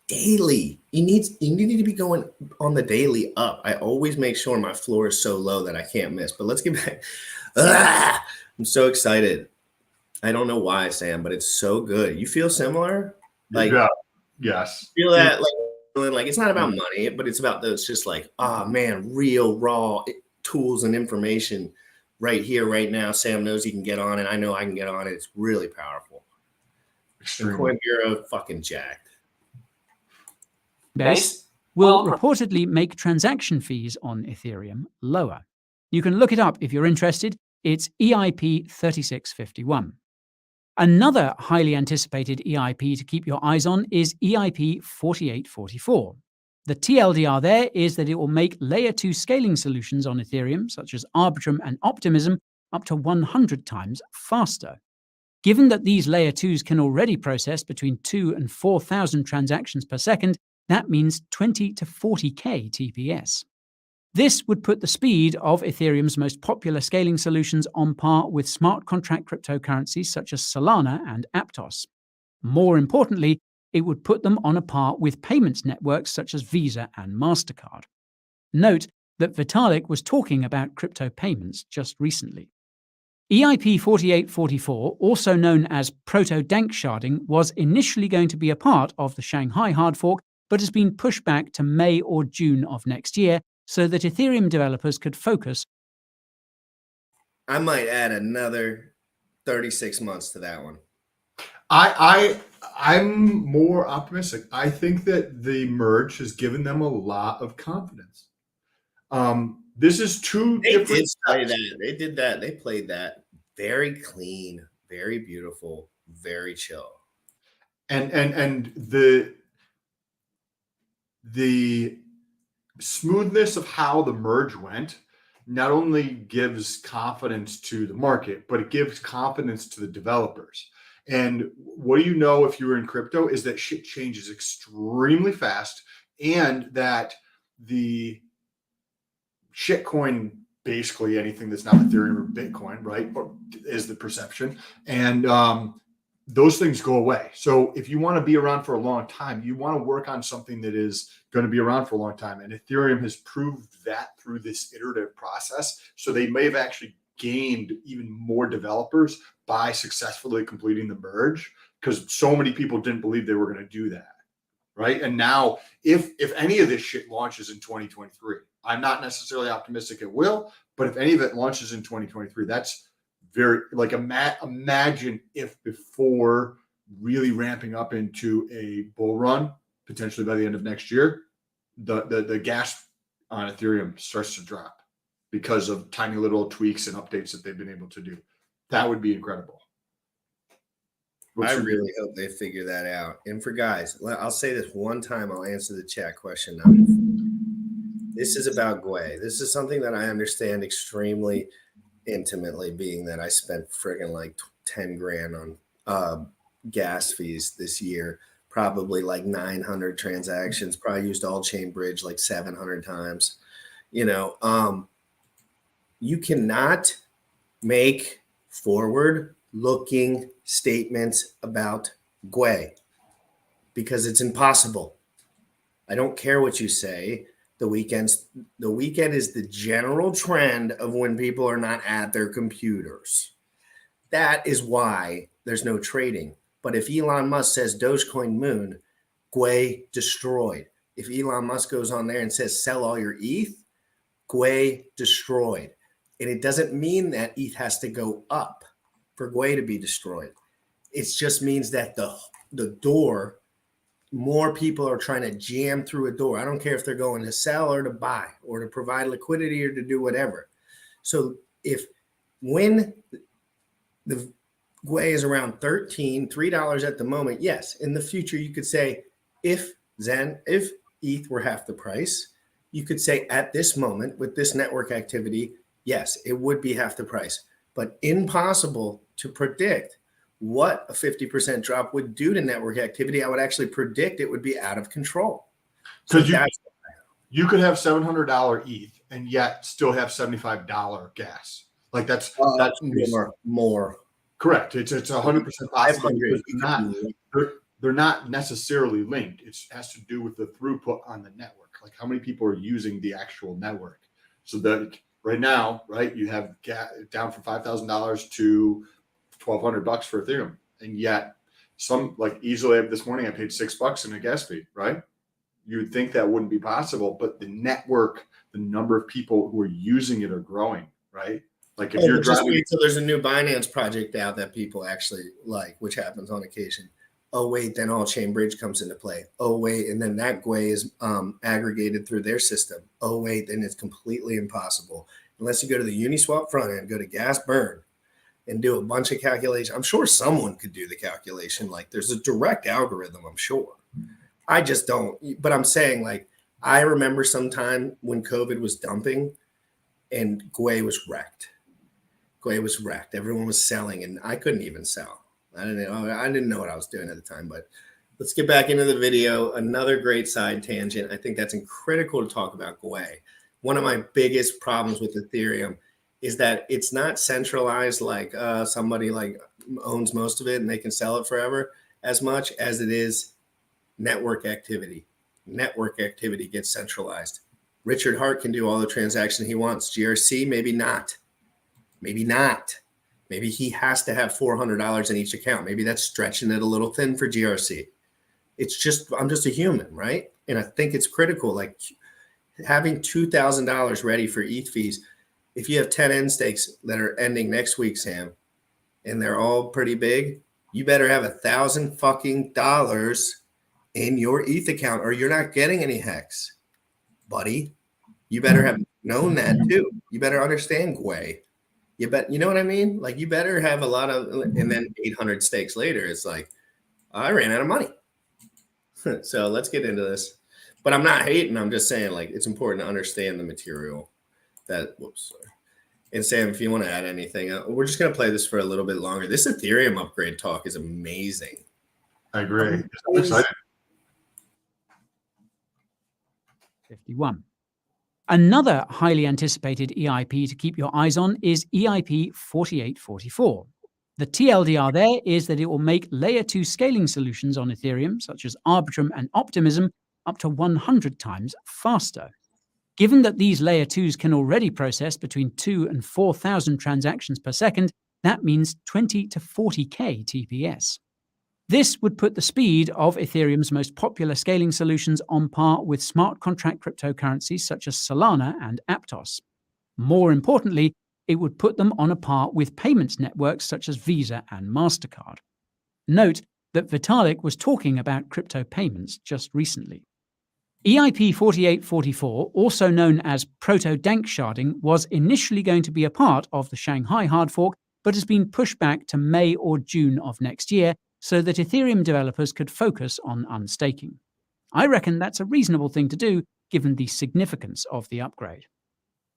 Daily. You need to be going on the daily up. I always make sure my floor is so low that I can't miss. But let's get back. I'm so excited. I don't know why, Sam, but it's so good. You feel similar? Like, yeah. Yes. Feel that like it's not about money, but it's about those just like, oh man, real raw tools and information right here, right now. Sam knows he can get on it. I know I can get on it. It's really powerful. Coin Bureau fucking jacked. Base will reportedly make transaction fees on Ethereum lower. You can look it up if you're interested. It's EIP 3651. Another highly anticipated EIP to keep your eyes on is EIP 4844. The TLDR there is that it will make layer 2 scaling solutions on Ethereum, such as Arbitrum and Optimism, up to 100 times faster. Given that these layer 2s can already process between 2 and 4,000 transactions per second, that means 20 to 40k TPS. This would put the speed of Ethereum's most popular scaling solutions on par with smart contract cryptocurrencies such as Solana and Aptos. More importantly, it would put them on a par with payments networks such as Visa and MasterCard. Note that Vitalik was talking about crypto payments just recently. EIP 4844, also known as proto-dank sharding, was initially going to be a part of the Shanghai hard fork, but has been pushed back to May or June of next year so that Ethereum developers could focus. I might add another 36 months to that one. I'm more optimistic. I think that the merge has given them a lot of confidence. This is two different. They did play that. They did that. They played that very clean, very beautiful, very chill. And the smoothness of how the merge went not only gives confidence to the market, but it gives confidence to the developers. And what do you know if you were in crypto is that shit changes extremely fast, and that the shitcoin, basically anything that's not Ethereum or Bitcoin, right, is the perception. And those things go away. So if you want to be around for a long time, you want to work on something that is going to be around for a long time. And Ethereum has proved that through this iterative process. So they may have actually gained even more developers by successfully completing the merge, because so many people didn't believe they were going to do that. Right. And now if any of this shit launches in 2023, I'm not necessarily optimistic it will, but if any of it launches in 2023, that's very like imagine if before really ramping up into a bull run, potentially by the end of next year, the gas on Ethereum starts to drop because of tiny little tweaks and updates that they've been able to do. That would be incredible. I really hope they figure that out. And for guys, I'll say this one time, I'll answer the chat question now. This is about Gwei. This is something that I understand extremely intimately, being that I spent friggin' like 10 grand on gas fees this year, probably like 900 transactions, probably used all chain bridge like 700 times. You cannot make forward looking statements about Gwei because it's impossible. I don't care what you say. The weekend is the general trend of when people are not at their computers. That is why there's no trading. But if Elon Musk says Dogecoin moon, Gwei destroyed. if Elon Musk goes on there and says, sell all your ETH, Gwei destroyed. And it doesn't mean that ETH has to go up for Gwei to be destroyed. It just means that the door, more people are trying to jam through a door. I don't care if they're going to sell or to buy or to provide liquidity or to do whatever. So when the Gwei is around $3 at the moment, yes, in the future you could say if ETH were half the price, you could say at this moment with this network activity, yes, it would be half the price, but impossible to predict what a 50% drop would do to network activity. I would actually predict it would be out of control. Because you could have $700 ETH and yet still have $75 gas. Like that's more. Correct. It's 100% possible. They're not necessarily linked. It has to do with the throughput on the network. Like how many people are using the actual network. So that right now, right, you have down from $5,000 to $1,200 for Ethereum, and yet some like easily this morning I paid $6 in a gas fee. Right? You would think that wouldn't be possible, but the network, the number of people who are using it are growing. Right? Like if you're just wait till there's a new Binance project out that people actually like, which happens on occasion. Oh wait, then all-chain bridge comes into play. Oh wait, and then that Gwei is aggregated through their system. Oh wait, then it's completely impossible unless you go to the Uniswap front end, go to gas burn, and do a bunch of calculations. I'm sure someone could do the calculation. Like there's a direct algorithm, I'm sure. I just don't. But I'm saying, like, I remember sometime when COVID was dumping and Gwei was wrecked. Gwei was wrecked. Everyone was selling, and I couldn't even sell. I didn't know what I was doing at the time. But let's get back into the video. Another great side tangent. I think that's critical to talk about Gwei. One of my biggest problems with Ethereum is that it's not centralized like somebody like owns most of it and they can sell it forever, as much as it is network activity. Network activity gets centralized. Richard Hart can do all the transactions he wants. GRC, maybe not. Maybe not. Maybe he has to have $400 in each account. Maybe that's stretching it a little thin for GRC. It's just, I'm just a human, right? And I think it's critical, like having $2,000 ready for ETH fees. If you have 10 end stakes that are ending next week, Sam, and they're all pretty big, you better have $1,000 fucking dollars in your ETH account or you're not getting any hex, buddy. You better have known that too. You better understand Gwei. You know what I mean? Like you better have a lot of, and then 800 stakes later, it's like, I ran out of money. So let's get into this. But I'm not hating. I'm just saying, like, it's important to understand the material that, whoops, sorry. And Sam, if you want to add anything, we're just going to play this for a little bit longer. This Ethereum upgrade talk is amazing. I agree. I'm excited. 51. Another highly anticipated EIP to keep your eyes on is EIP 4844. The TLDR there is that it will make layer 2 scaling solutions on Ethereum, such as Arbitrum and Optimism, up to 100 times faster. Given that these layer 2s can already process between 2,000 and 4,000 transactions per second, that means 20 to 40K TPS. This would put the speed of Ethereum's most popular scaling solutions on par with smart contract cryptocurrencies such as Solana and Aptos. More importantly, it would put them on a par with payments networks such as Visa and MasterCard. Note that Vitalik was talking about crypto payments just recently. EIP 4844, also known as proto-dank sharding, was initially going to be a part of the Shanghai hard fork, but has been pushed back to May or June of next year so that Ethereum developers could focus on unstaking. I reckon that's a reasonable thing to do given the significance of the upgrade.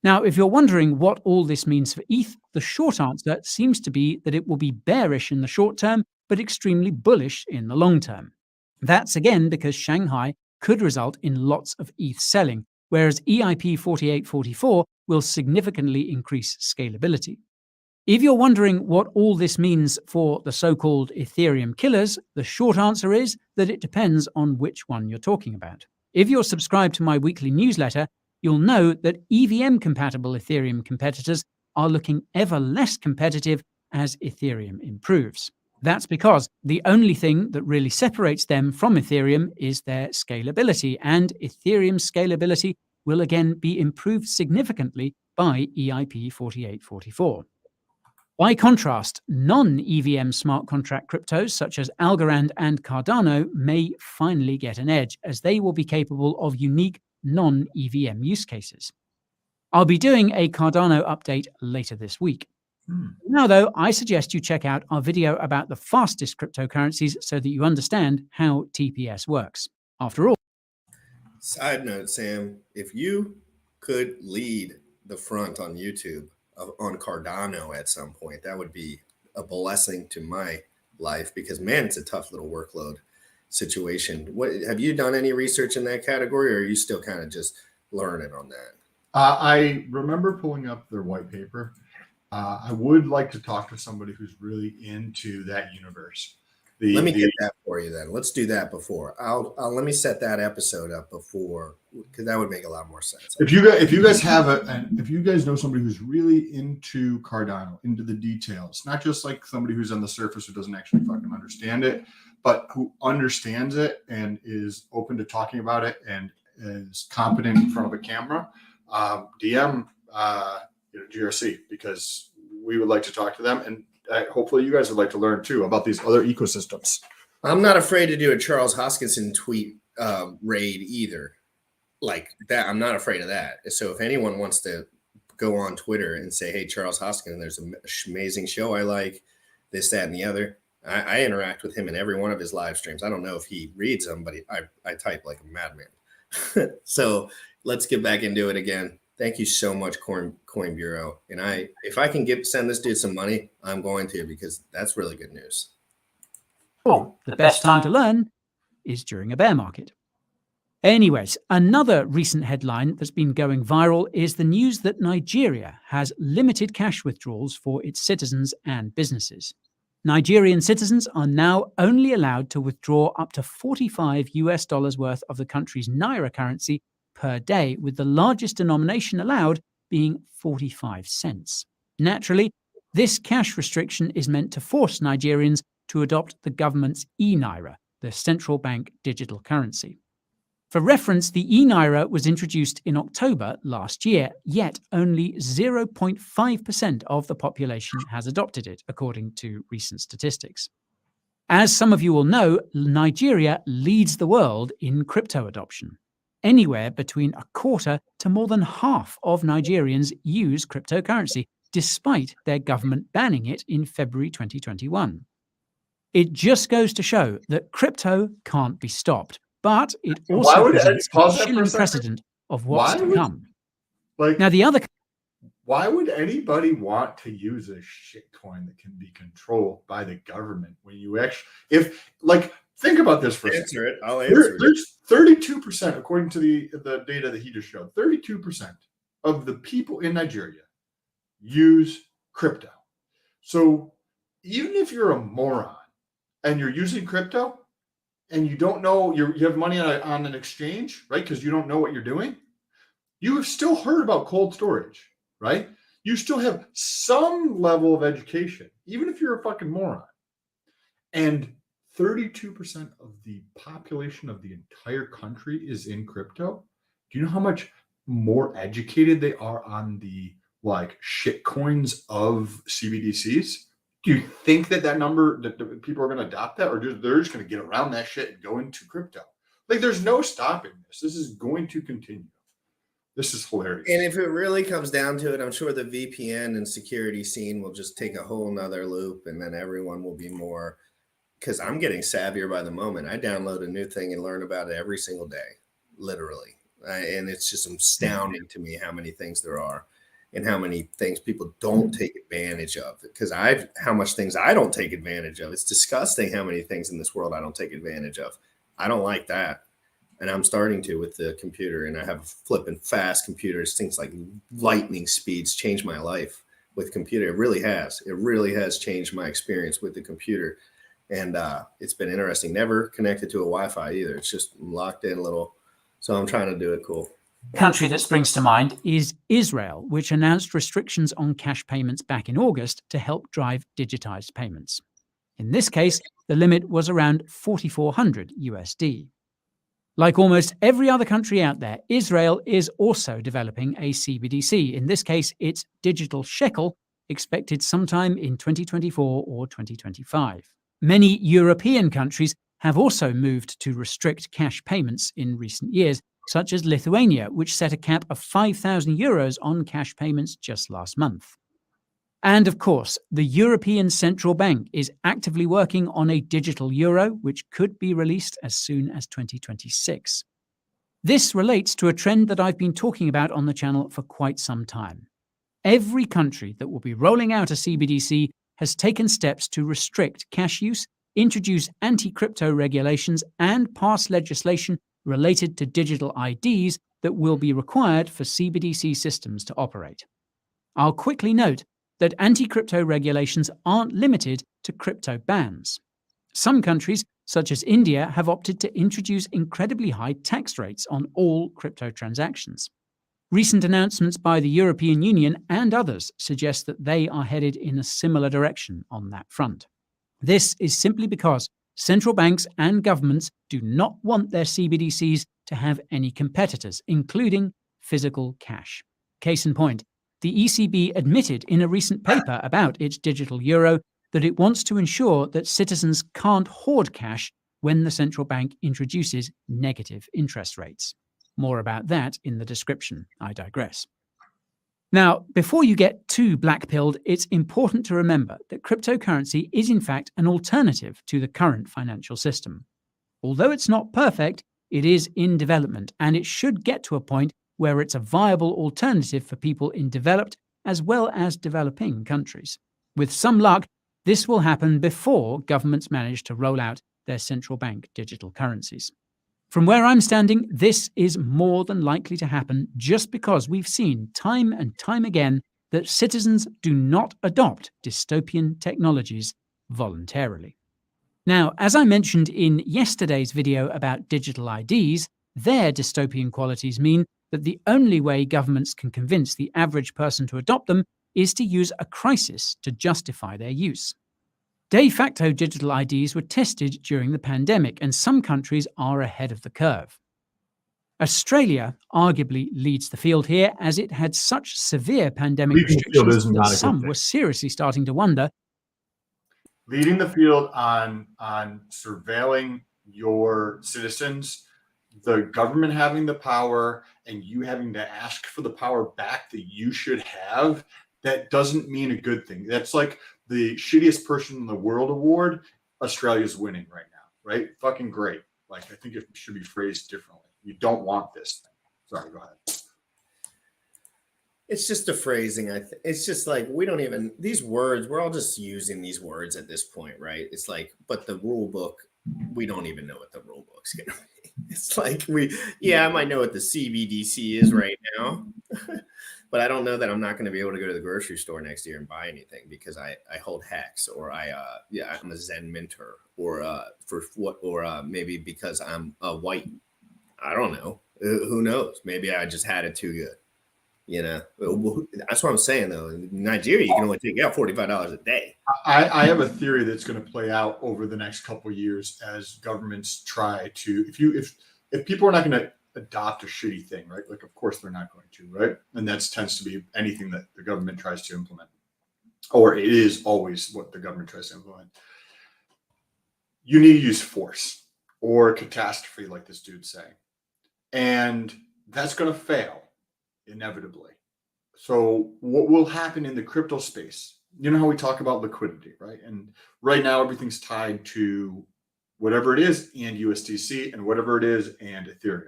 Now, if you're wondering what all this means for ETH, the short answer seems to be that it will be bearish in the short term, but extremely bullish in the long term. That's again because Shanghai could result in lots of ETH selling, whereas EIP 4844 will significantly increase scalability. If you're wondering what all this means for the so-called Ethereum killers, the short answer is that it depends on which one you're talking about. If you're subscribed to my weekly newsletter, you'll know that EVM-compatible Ethereum competitors are looking ever less competitive as Ethereum improves. That's because the only thing that really separates them from Ethereum is their scalability, and Ethereum's scalability will again be improved significantly by EIP 4844. By contrast, non-EVM smart contract cryptos such as Algorand and Cardano may finally get an edge, as they will be capable of unique non-EVM use cases. I'll be doing a Cardano update later this week. Now, though, I suggest you check out our video about the fastest cryptocurrencies so that you understand how TPS works. After all, Side note, Sam, if you could lead the front on YouTube on Cardano at some point, that would be a blessing to my life, because man, it's a tough little workload situation. What have you done any research in that category, or are you still kind of just learning on that? I remember pulling up their white paper. I would like to talk to somebody who's really into that universe. Let me get that for you then. Let's do that before. I'll let me set that episode up before, because that would make a lot more sense. If you guys have if you guys know somebody who's really into Cardano, into the details, not just like somebody who's on the surface who doesn't actually fucking understand it, but who understands it and is open to talking about it and is competent in front of a camera, DM GRC, because we would like to talk to them, and hopefully you guys would like to learn too about these other ecosystems. I'm not afraid to do a Charles Hoskinson tweet raid either, like that. I'm not afraid of that. So if anyone wants to go on Twitter and say, hey, Charles Hoskinson, there's an amazing show I like, this, that, and the other, I interact with him in every one of his live streams. I don't know if he reads them, but I type like a madman. So let's get back into it again. Thank you so much, Coin Bureau. And if I can send this dude some money, I'm going to, because that's really good news. well, the best time to learn is during a bear market. Anyways, another recent headline that's been going viral is the news that Nigeria has limited cash withdrawals for its citizens and businesses. Nigerian citizens are now only allowed to withdraw up to $45 worth of the country's naira currency per day, with the largest denomination allowed being 45 cents. Naturally, this cash restriction is meant to force Nigerians to adopt the government's e-naira, the central bank digital currency. For reference, the e-naira was introduced in October last year, yet only 0.5% of the population has adopted it, according to recent statistics. As some of you will know, Nigeria leads the world in crypto adoption. Anywhere between a quarter to more than half of Nigerians use cryptocurrency, despite their government banning it in February 2021. It just goes to show that crypto can't be stopped, but it also presents a chilling precedent of what's to come. Like, now, the other... Why would anybody want to use a shitcoin that can be controlled by the government when you actually, think about this for a second. I'll answer it. There's 32%, according to the data that he just showed, 32% of the people in Nigeria use crypto. So even if you're a moron and you're using crypto and you don't know, you have money on an exchange, right? Because you don't know what you're doing, you have still heard about cold storage, right? You still have some level of education, even if you're a fucking moron. And 32% of the population of the entire country is in crypto. Do you know how much more educated they are on the shit coins of CBDCs? Do you think that number, that people are going to adopt that, or they're just going to get around that shit and go into crypto? There's no stopping this. This is going to continue. This is hilarious. And if it really comes down to it, I'm sure the VPN and security scene will just take a whole nother loop, and then everyone will be more, because I'm getting savvier by the moment. I download a new thing and learn about it every single day, literally. And it's just astounding to me how many things there are and how many things people don't take advantage of. Because how much things I don't take advantage of. It's disgusting how many things in this world I don't take advantage of. I don't like that. And I'm starting to with the computer, and I have flipping fast computers. Things like lightning speeds change my life with computer. It really has. It really has changed my experience with the computer. And it's been interesting. Never connected to a Wi-Fi either. It's just locked in a little. So I'm trying to do it cool. Country that springs to mind is Israel, which announced restrictions on cash payments back in August to help drive digitized payments. In this case, the limit was around 4,400 USD. Like almost every other country out there, Israel is also developing a CBDC. In this case, it's digital shekel, expected sometime in 2024 or 2025. Many European countries have also moved to restrict cash payments in recent years, such as Lithuania, which set a cap of 5,000 euros on cash payments just last month. And of course, the European Central Bank is actively working on a digital euro, which could be released as soon as 2026. This relates to a trend that I've been talking about on the channel for quite some time. Every country that will be rolling out a CBDC has taken steps to restrict cash use, introduce anti-crypto regulations, and pass legislation related to digital IDs that will be required for CBDC systems to operate. I'll quickly note that anti-crypto regulations aren't limited to crypto bans. Some countries, such as India, have opted to introduce incredibly high tax rates on all crypto transactions. Recent announcements by the European Union and others suggest that they are headed in a similar direction on that front. This is simply because central banks and governments do not want their CBDCs to have any competitors, including physical cash. Case in point, the ECB admitted in a recent paper about its digital euro that it wants to ensure that citizens can't hoard cash when the central bank introduces negative interest rates. More about that in the description. I digress. Now, before you get too black-pilled, it's important to remember that cryptocurrency is in fact an alternative to the current financial system. Although it's not perfect, it is in development, and it should get to a point where it's a viable alternative for people in developed as well as developing countries. With some luck, this will happen before governments manage to roll out their central bank digital currencies. From where I'm standing, this is more than likely to happen just because we've seen time and time again that citizens do not adopt dystopian technologies voluntarily. Now, as I mentioned in yesterday's video about digital IDs, their dystopian qualities mean that the only way governments can convince the average person to adopt them is to use a crisis to justify their use. De facto digital IDs were tested during the pandemic, and some countries are ahead of the curve. Australia arguably leads the field here, as it had such severe pandemic restrictions that some were seriously starting to wonder. Leading the field on surveilling your citizens, the government having the power and you having to ask for the power back that you should have, that doesn't mean a good thing. That's like the shittiest person in the world award. Australia's winning right now, right? Fucking great. Like, I think it should be phrased differently. You don't want this thing. Sorry, go ahead. It's just a phrasing. It's just like, we don't even, these words, we're all just using these words at this point, right? It's like, but the rule book, we don't even know what the rule book's going to be. It's like I might know what the CBDC is right now, but I don't know that I'm not going to be able to go to the grocery store next year and buy anything because I hold Hex, or I'm a Zen Minter, or maybe because I'm a white. I don't know. Who knows? Maybe I just had it too good. You know, that's what I'm saying, though. In Nigeria, you can only take out $45 a day. I have a theory that's going to play out over the next couple of years as governments try to, if people are not going to adopt a shitty thing, right? Like, of course they're not going to, right? And that tends to be anything that the government tries to implement, or it is always what the government tries to implement. You need to use force or catastrophe, like this dude's saying. And that's going to fail. Inevitably. So what will happen in the crypto space? You know how we talk about liquidity, right? And right now everything's tied to whatever it is and USDC, and whatever it is and Ethereum.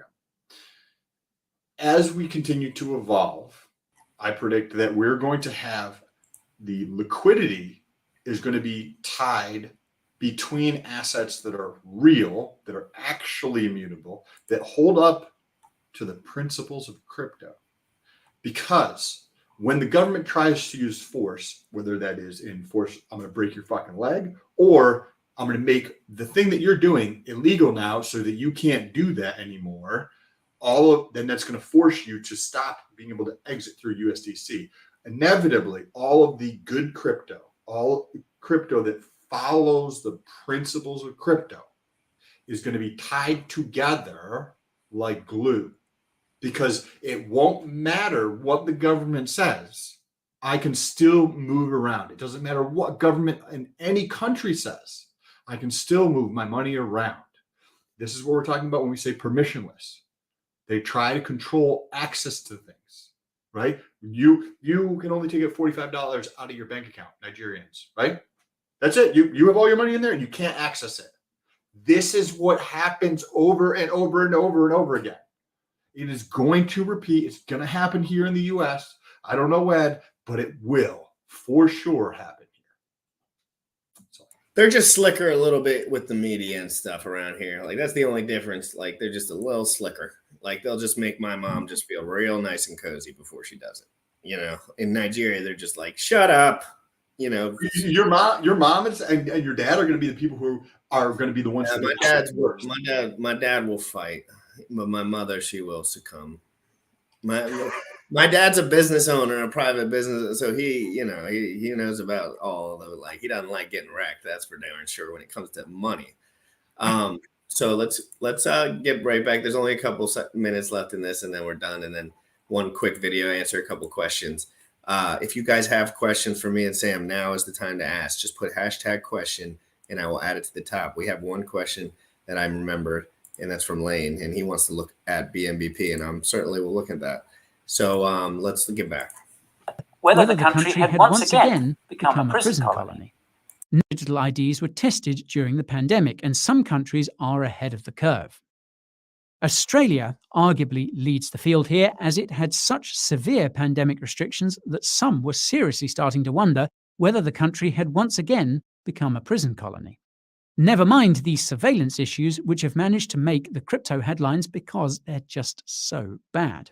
As we continue to evolve, I predict that we're going to have the liquidity is going to be tied between assets that are real, that are actually immutable, that hold up to the principles of crypto. Because when the government tries to use force, whether that is in force, I'm going to break your fucking leg, or I'm going to make the thing that you're doing illegal now so that you can't do that anymore, then that's going to force you to stop being able to exit through USDC. Inevitably, all of the good crypto, all crypto that follows the principles of crypto is going to be tied together like glue, because it won't matter what the government says. I can still move around. It doesn't matter what government in any country says. I can still move my money around. This is what we're talking about when we say permissionless. They try to control access to things, right? You can only take $45 out of your bank account, Nigerians, right? That's it. You have all your money in there and you can't access it. This is what happens over and over and over and over again. It is going to repeat. It's going to happen here in the US. I don't know when, but it will for sure happen here. So. They're just slicker a little bit with the media and stuff around here. Like, that's the only difference. Like, they're just a little slicker. Like, they'll just make my mom just feel real nice and cozy before she does it. You know, in Nigeria, they're just like, shut up. You know, your mom is, and your dad are going to be the people who are going to be the ones. Yeah, my dad will fight, but my mother, she will succumb. My dad's a business owner, a private business, so he knows about all the, like, he doesn't like getting wrecked. That's for darn sure when it comes to money. So let's get right back. There's only a couple minutes left in this, and then we're done. And then one quick video, answer a couple questions. If you guys have questions for me and Sam, now is the time to ask. Just put #question, and I will add it to the top. We have one question that I remembered, and that's from Lane, and he wants to look at BNBP, and I'm certainly will look at that. So let's get back. Whether the country had once again become a prison colony. Digital IDs were tested during the pandemic, and some countries are ahead of the curve. Australia arguably leads the field here, as it had such severe pandemic restrictions that some were seriously starting to wonder whether the country had once again become a prison colony. Never mind the surveillance issues, which have managed to make the crypto headlines because they're just so bad.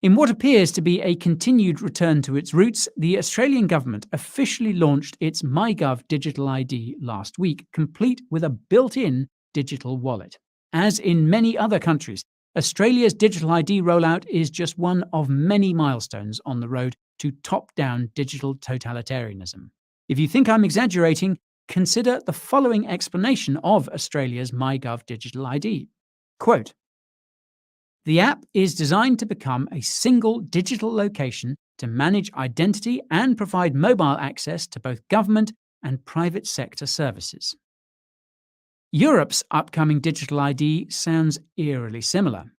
In what appears to be a continued return to its roots, the Australian government officially launched its MyGov digital ID last week, complete with a built-in digital wallet. As in many other countries, Australia's digital ID rollout is just one of many milestones on the road to top-down digital totalitarianism. If you think I'm exaggerating, consider the following explanation of Australia's MyGov digital ID. Quote, "The app is designed to become a single digital location to manage identity and provide mobile access to both government and private sector services." Europe's upcoming digital ID sounds eerily similar.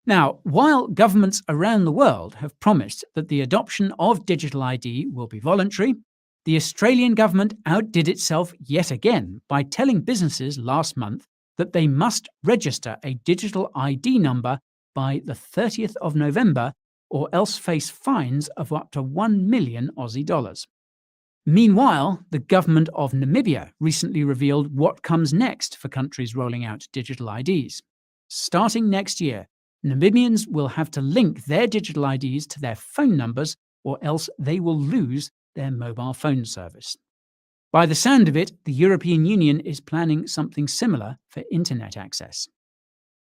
Now, while governments around the world have promised that the adoption of digital ID will be voluntary, the Australian government outdid itself yet again by telling businesses last month that they must register a digital ID number by the 30th of November or else face fines of up to 1 million Aussie dollars. Meanwhile, the government of Namibia recently revealed what comes next for countries rolling out digital IDs. Starting next year, Namibians will have to link their digital IDs to their phone numbers, or else they will lose their mobile phone service. By the sound of it, the European Union is planning something similar for internet access.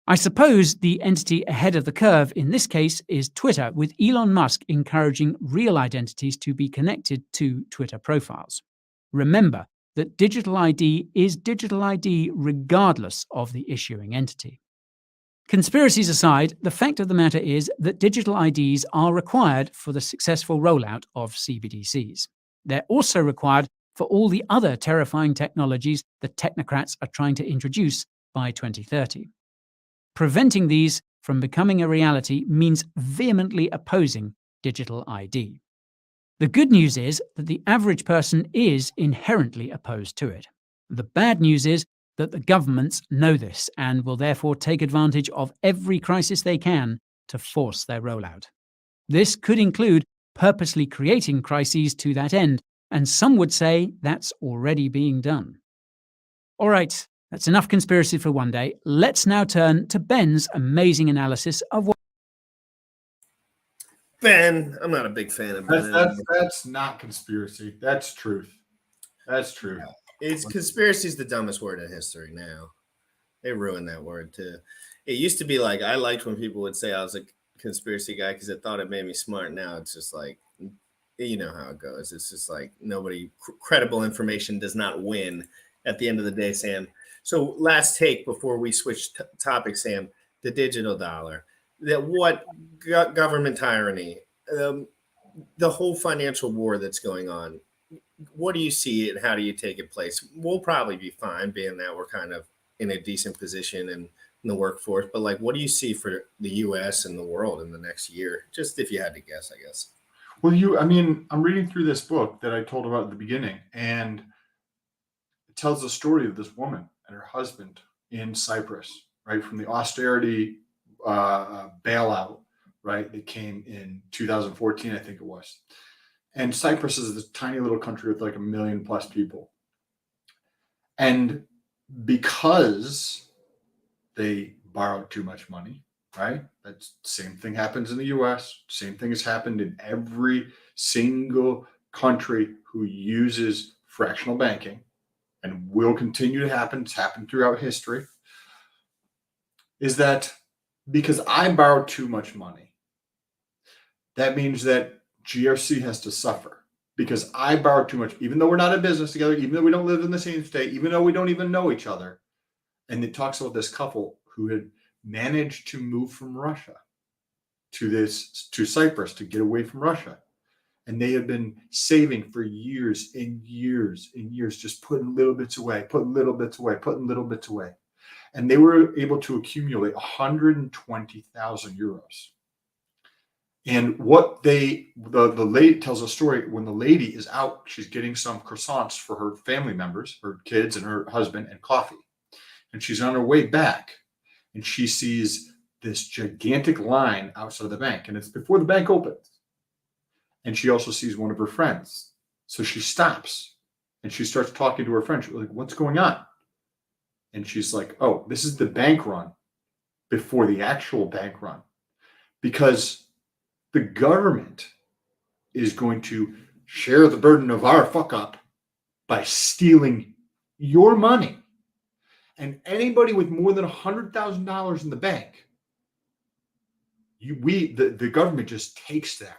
I suppose the entity ahead of the curve in this case is Twitter, with Elon Musk encouraging real identities to be connected to Twitter profiles. Remember that digital ID is digital ID regardless of the issuing entity. Conspiracies aside, the fact of the matter is that digital IDs are required for the successful rollout of CBDCs. They're also required for all the other terrifying technologies that technocrats are trying to introduce by 2030. Preventing these from becoming a reality means vehemently opposing digital ID. The good news is that the average person is inherently opposed to it. The bad news is that the governments know this and will therefore take advantage of every crisis they can to force their rollout. This could include purposely creating crises to that end, and some would say that's already being done. All right. That's enough conspiracy for one day. Let's now turn to Ben's amazing analysis of what... Ben, I'm not a big fan of Ben. That's not conspiracy. That's truth. That's true. Conspiracy is the dumbest word in history now. They ruined that word too. It used to be like, I liked when people would say I was a conspiracy guy because I thought it made me smart. Now it's just like, you know how it goes. It's just like credible information does not win at the end of the day, Sam. So last take before we switch topics, Sam, the digital dollar, government tyranny, the whole financial war that's going on. What do you see and how do you take it place? We'll probably be fine being that we're kind of in a decent position in the workforce, but like, what do you see for the US and the world in the next year? Just if you had to guess, I guess. Well, I'm reading through this book that I told about at the beginning, and it tells the story of this woman and her husband in Cyprus, right? From the austerity bailout, right? That came in 2014, I think it was. And Cyprus is this tiny little country with like 1 million plus people. And because they borrowed too much money, right? That's same thing happens in the US. Same thing has happened in every single country who uses fractional banking, and will continue to happen. It's happened throughout history. Is that because I borrowed too much money, that means that GRC has to suffer because I borrowed too much, even though we're not in business together, even though we don't live in the same state, even though we don't even know each other. And it talks about this couple who had managed to move from Russia to Cyprus to get away from Russia. And they had been saving for years and years and years, just putting little bits away, putting little bits away, putting little bits away. And they were able to accumulate 120,000 euros. And what the lady tells a story when the lady is out, she's getting some croissants for her family members, her kids and her husband, and coffee. And she's on her way back and she sees this gigantic line outside of the bank, and it's before the bank opens. And she also sees one of her friends. So she stops and she starts talking to her friend. She's like, what's going on? And she's like, oh, this is the bank run before the actual bank run. Because the government is going to share the burden of our fuck up by stealing your money. And anybody with more than $100,000 in the bank, the government just takes that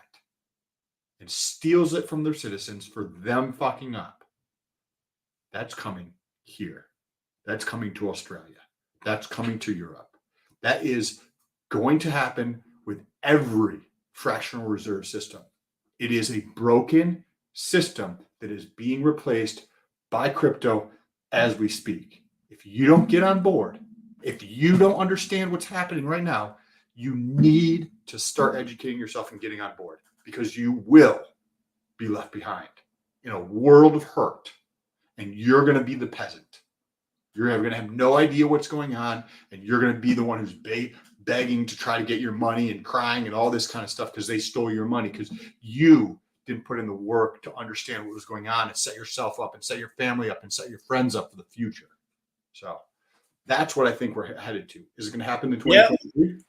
and steals it from their citizens for them fucking up. That's coming here. That's coming to Australia. That's coming to Europe. That is going to happen with every fractional reserve system. It is a broken system that is being replaced by crypto as we speak. If you don't get on board, if you don't understand what's happening right now, you need to start educating yourself and getting on board, because you will be left behind in a world of hurt, and you're going to be the peasant. You're going to have no idea what's going on, and you're going to be the one who's begging to try to get your money and crying and all this kind of stuff because they stole your money, because you didn't put in the work to understand what was going on and set yourself up and set your family up and set your friends up for the future. So that's what I think we're headed to. Is it going to happen in 2023? Yep.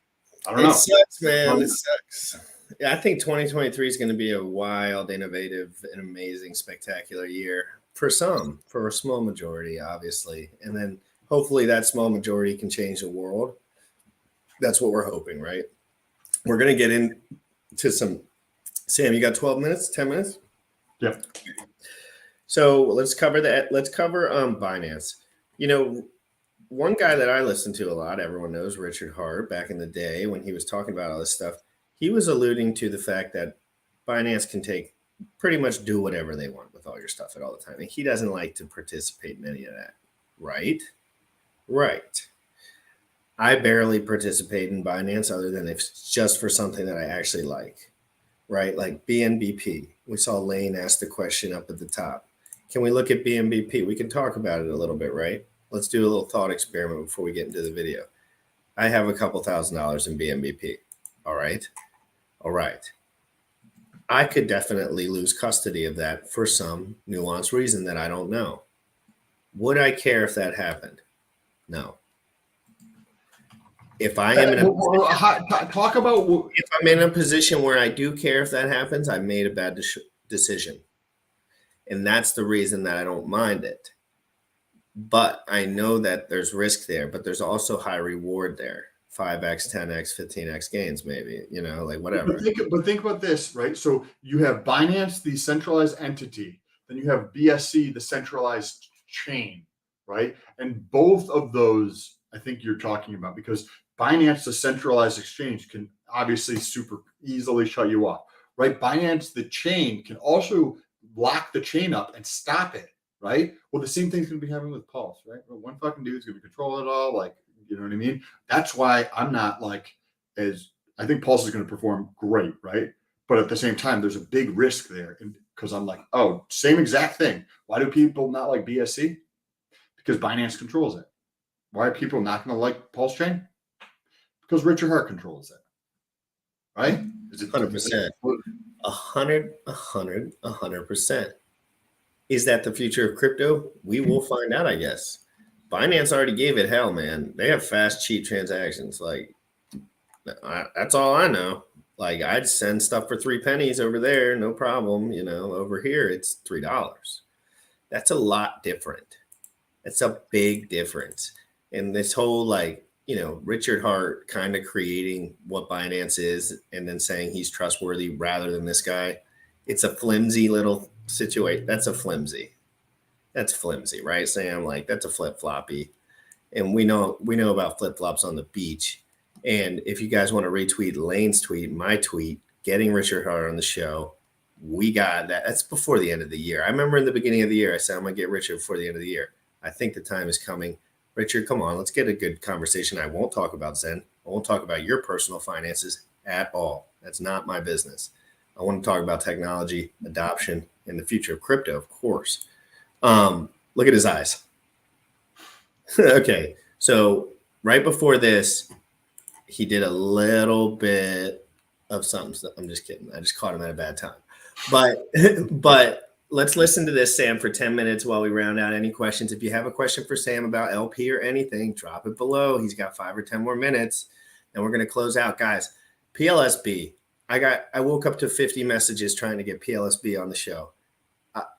I don't know. It sucks, man. It sucks. Yeah, I think 2023 is going to be a wild, innovative, and amazing, spectacular year for some, for a small majority, obviously. And then hopefully that small majority can change the world. That's what we're hoping, right? We're going to get into some. Sam, you got 12 minutes, 10 minutes? Yep. So let's cover that. Let's cover Binance. You know, one guy that I listen to a lot, everyone knows Richard Hart, back in the day when he was talking about all this stuff, he was alluding to the fact that Binance can pretty much do whatever they want with all your stuff at all the time. And he doesn't like to participate in any of that. Right? Right. I barely participate in Binance other than if it's just for something that I actually like. Right? Like BNBP. We saw Lane ask the question up at the top. Can we look at BNBP? We can talk about it a little bit, right? Let's do a little thought experiment before we get into the video. I have a couple $1,000s in BNBP. All right. All right. I could definitely lose custody of that for some nuanced reason that I don't know. Would I care if that happened? No. If I am in if I'm in a position where I do care if that happens, I made a bad decision. And that's the reason that I don't mind it. But I know that there's risk there, but there's also high reward there 5x, 10x, 15x gains, maybe, you know, like whatever. But think about this, right? So you have Binance, the centralized entity, then you have BSC, the centralized chain, right? And both of those, I think you're talking about, because Binance, the centralized exchange, can obviously super easily shut you off, right? Binance, the chain, can also lock the chain up and stop it, right? Well, the same thing's going to be happening with Pulse, right? One fucking dude's going to control it all, like, you know what I mean? That's why I'm not like I think Pulse is going to perform great, right? But at the same time, there's a big risk there, because I'm like, oh, same exact thing. Why do people not like BSC? Because Binance controls it. Why are people not going to like Pulse Chain? Because Richard Hart controls it, right? Is it 100%? 100%. Is that the future of crypto? We will find out, I guess. Binance already gave it hell, man. They have fast, cheap transactions. Like, that's all I know. Like, I'd send stuff for 3 pennies over there, no problem. You know, over here it's $3. That's a lot different. That's a big difference. And this whole, like, you know, Richard Hart kind of creating what Binance is and then saying he's trustworthy rather than this guy. It's a flimsy little situation. That's flimsy, right, Sam? Like, that's a flip-floppy. And we know about flip-flops on the beach. And if you guys want to retweet Lane's tweet, my tweet, getting Richard Hart on the show, we got that. That's before the end of the year. I remember in the beginning of the year, I said, I'm going to get Richard before the end of the year. I think the time is coming. Richard, come on, let's get a good conversation. I won't talk about Zen. I won't talk about your personal finances at all. That's not my business. I want to talk about technology, adoption, and the future of crypto, of course. Look at his eyes. Okay, so right before this, he did a little bit of something. I'm just kidding. I just caught him at a bad time. But let's listen to this, Sam, for 10 minutes while we round out any questions. If you have a question for Sam about LP or anything, drop it below. He's got 5 or 10 more minutes, and we're going to close out. Guys, PLSB. I woke up to 50 messages trying to get PLSB on the show.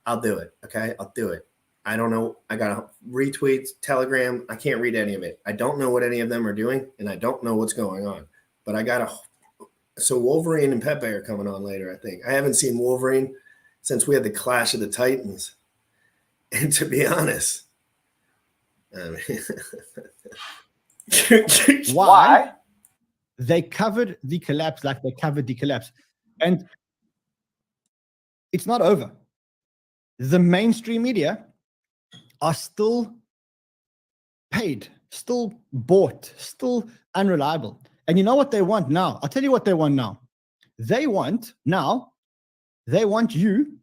I'll do it, okay? I'll do it. I don't know. I got retweets, Telegram. I can't read any of it. I don't know what any of them are doing, and I don't know what's going on. But I got so Wolverine and Pepe are coming on later, I think. I haven't seen Wolverine since we had the Clash of the Titans. And to be honest, I mean, why? They covered the collapse like they covered the collapse. And it's not over. The mainstream media are still paid, still bought, still unreliable. And you know what they want now? I'll tell you what they want now. They want you,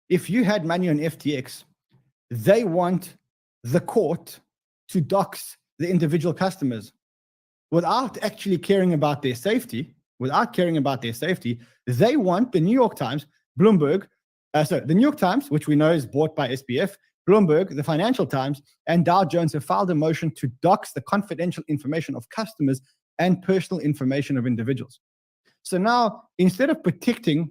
if you had money on FTX, they want the court to dox the individual customers without actually caring about their safety. They want the New York Times, Bloomberg, the New York Times, which we know is bought by SBF, Bloomberg, the Financial Times, and Dow Jones have filed a motion to dox the confidential information of customers and personal information of individuals. So now, instead of protecting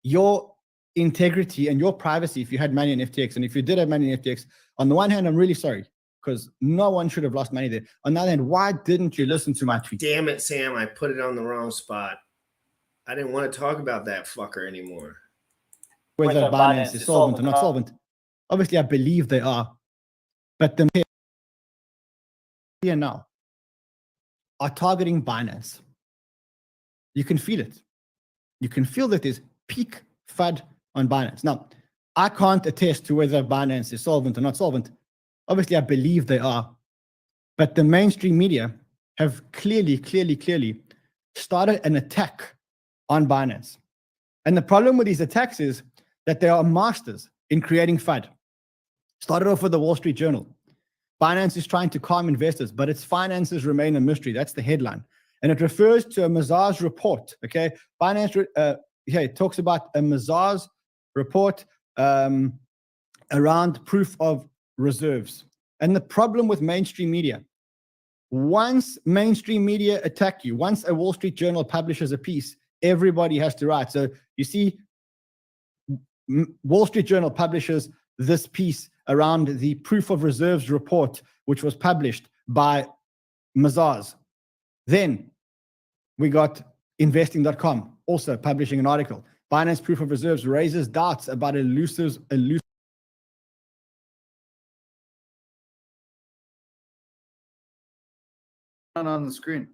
your integrity and your privacy, if you had money in FTX, and if you did have money in FTX, on the one hand, I'm really sorry, because no one should have lost money there. On the other hand, why didn't you listen to my tweet? Damn it, Sam, I put it on the wrong spot. I didn't want to talk about that fucker anymore. Whether Binance is solvent or not solvent. Obviously, I believe they are. But the here now are targeting Binance. You can feel it. You can feel that there's peak FUD on Binance. Now, I can't attest to whether Binance is solvent or not solvent. Obviously, I believe they are. But the mainstream media have clearly started an attack on Binance. And the problem with these attacks is that they are masters in creating FUD. Started off with the Wall Street Journal. Binance is trying to calm investors, but its finances remain a mystery. That's the headline. And it refers to a Mazars report, okay? Binance, it talks about a Mazars report around proof of reserves. And the problem with mainstream media, once mainstream media attack you, once a Wall Street Journal publishes a piece, everybody has to write. So you see, Wall Street Journal publishes this piece around the proof of reserves report, which was published by Mazars. Then we got investing.com also publishing an article. Binance proof of reserves raises doubts about elusive on the screen.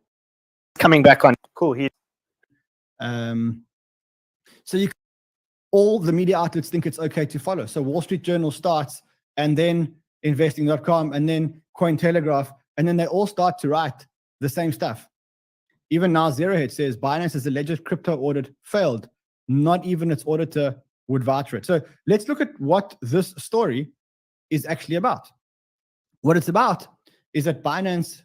Coming back on. Cool. So all the media outlets think it's okay to follow. So Wall Street Journal starts, and then investing.com, and then Cointelegraph, and then they all start to write the same stuff. Even now, Zerohead says Binance's alleged crypto audit failed. Not even its auditor would vouch for it. So let's look at what this story is actually about. What it's about is that Binance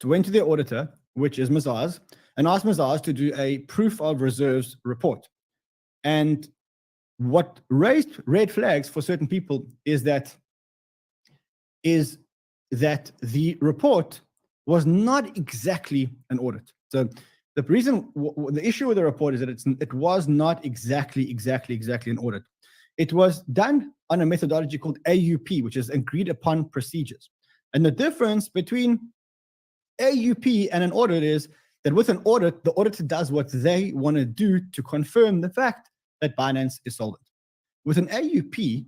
went to their auditor, which is Mazars, and asked Mazars to do a proof of reserves report. And what raised red flags for certain people is that the report was not exactly an audit. So the reason, the issue with the report is that it was not exactly an audit. It was done on a methodology called AUP, which is agreed upon procedures. And the difference between AUP and an audit is that with an audit, the auditor does what they want to do to confirm the fact that Binance is solvent. With an AUP,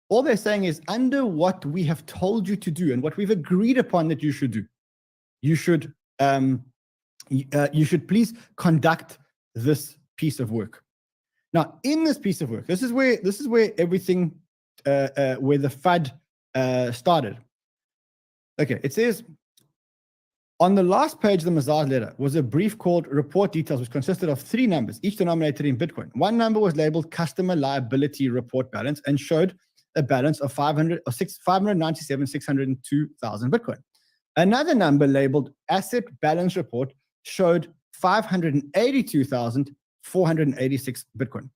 all they're saying is under what we have told you to do and what we've agreed upon that you should do, you should please conduct this piece of work. Now, in this piece of work, this is where everything, where the FUD started. Okay, it says, on the last page of the Mazars letter was a brief called report details, which consisted of 3 numbers, each denominated in Bitcoin. One number was labeled customer liability report balance and showed a balance of 597,602,000 Bitcoin. Another number labeled asset balance report showed 582,486 Bitcoin,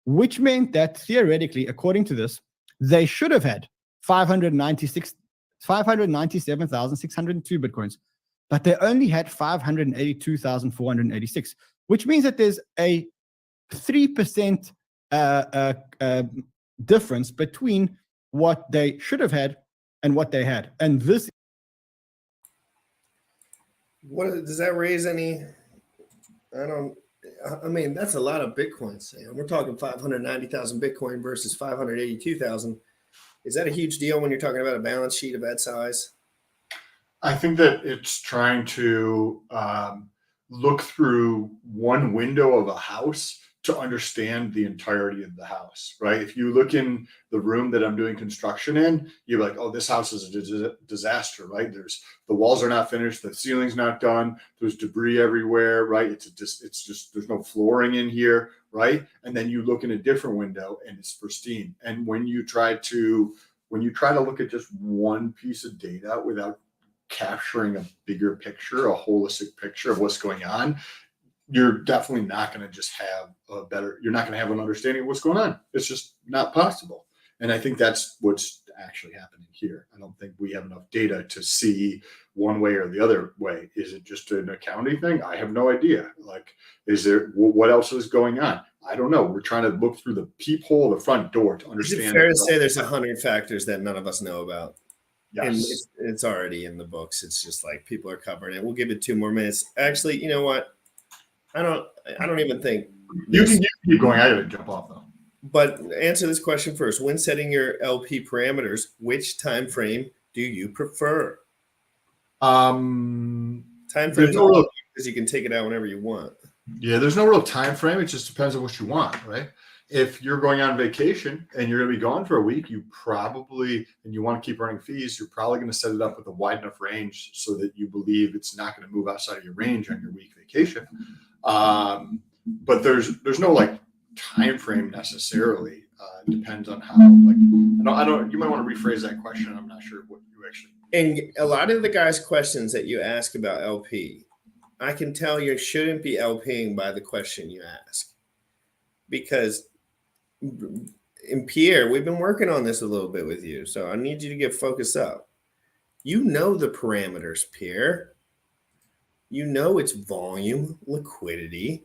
which meant that theoretically, according to this, they should have had 597,602 Bitcoins, but they only had 582,486, which means that there's a 3% difference between what they should have had and what they had. And this. What does that raise any? I mean, that's a lot of Bitcoin, Sam. We're talking 590,000 Bitcoin versus 582,000. Is that a huge deal when you're talking about a balance sheet of that size? I think that it's trying to look through one window of a house to understand the entirety of the house, right? If you look in the room that I'm doing construction in, you're like, oh, this house is a disaster, right? The walls are not finished, the ceiling's not done, there's debris everywhere, right? It's just there's no flooring in here, right? And then you look in a different window and it's pristine. And when you try to look at just one piece of data without capturing a bigger picture, a holistic picture of what's going on, you're definitely not going to just have you're not going to have an understanding of what's going on. It's just not possible. And I think that's what's actually happening here. I don't think we have enough data to see one way or the other way. Is it just an accounting thing? I have no idea. Like, what else is going on? I don't know. We're trying to look through the peephole of the front door to understand. Is it fair to say there's 100 factors that none of us know about? Yes. And it's already in the books. It's just like people are covering it. We'll give it 2 more minutes. Actually, you know what? I don't even think you can keep going. I gotta jump off though. But answer this question first. When setting your LP parameters, which time frame do you prefer? Time frame because you can take it out whenever you want. Yeah, there's no real time frame. It just depends on what you want, right? If you're going on vacation and you're going to be gone for a week, you probably, and you want to keep earning fees, you're probably going to set it up with a wide enough range so that you believe it's not going to move outside of your range on your week vacation. But there's no like time frame necessarily. It depends on how, like, I don't, you might want to rephrase that question. I'm not sure what you actually. And a lot of the guys' questions that you ask about LP, I can tell you shouldn't be LPing by the question you ask. Because in Pierre, we've been working on this a little bit with you. So I need you to get focused up. You know the parameters, Pierre. You know it's volume, liquidity,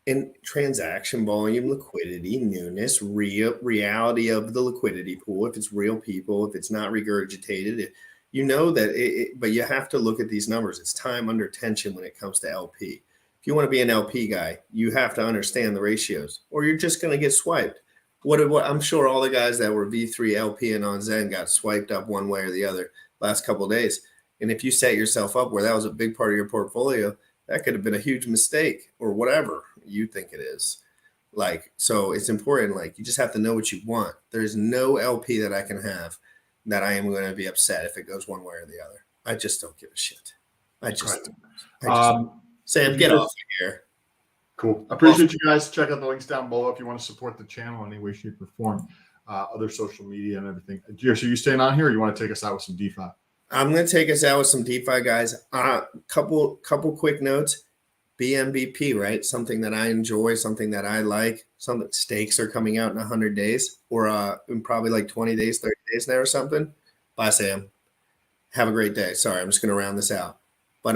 and transaction volume, liquidity, newness, reality of the liquidity pool. If it's real people, if it's not regurgitated, you know that but you have to look at these numbers. It's time under tension when it comes to LP. If you want to be an LP guy, you have to understand the ratios, or you're just going to get swiped. What I'm sure all the guys that were V3 LP and on Zen got swiped up one way or the other last couple of days. And if you set yourself up where that was a big part of your portfolio, that could have been a huge mistake, or whatever you think it is. Like, so it's important. Like, you just have to know what you want. There's no LP that I can have that I am going to be upset if it goes one way or the other. I just don't give a shit. Sam, get off of here. Cool. Appreciate you guys. Check out the links down below if you want to support the channel in any way, shape, or form. Other social media and everything. So you staying on here, or you want to take us out with some DeFi? I'm going to take us out with some DeFi, guys. Couple quick notes. BMBP, right? Something that I enjoy, something that I like. Some stakes are coming out in 100 days, or in probably like 20 days, 30 days now or something. Bye, Sam. Have a great day. Sorry, I'm just going to round this out. But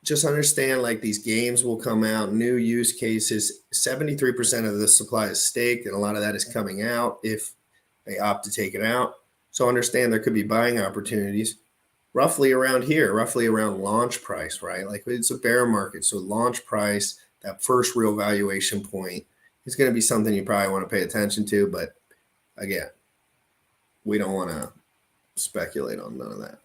just understand, like, these games will come out, new use cases. 73% of the supply is staked, and a lot of that is coming out if they opt to take it out. So understand there could be buying opportunities roughly around here, roughly around launch price, right? Like, it's a bear market. So launch price, that first real valuation point, is going to be something you probably want to pay attention to. But again, we don't want to speculate on none of that.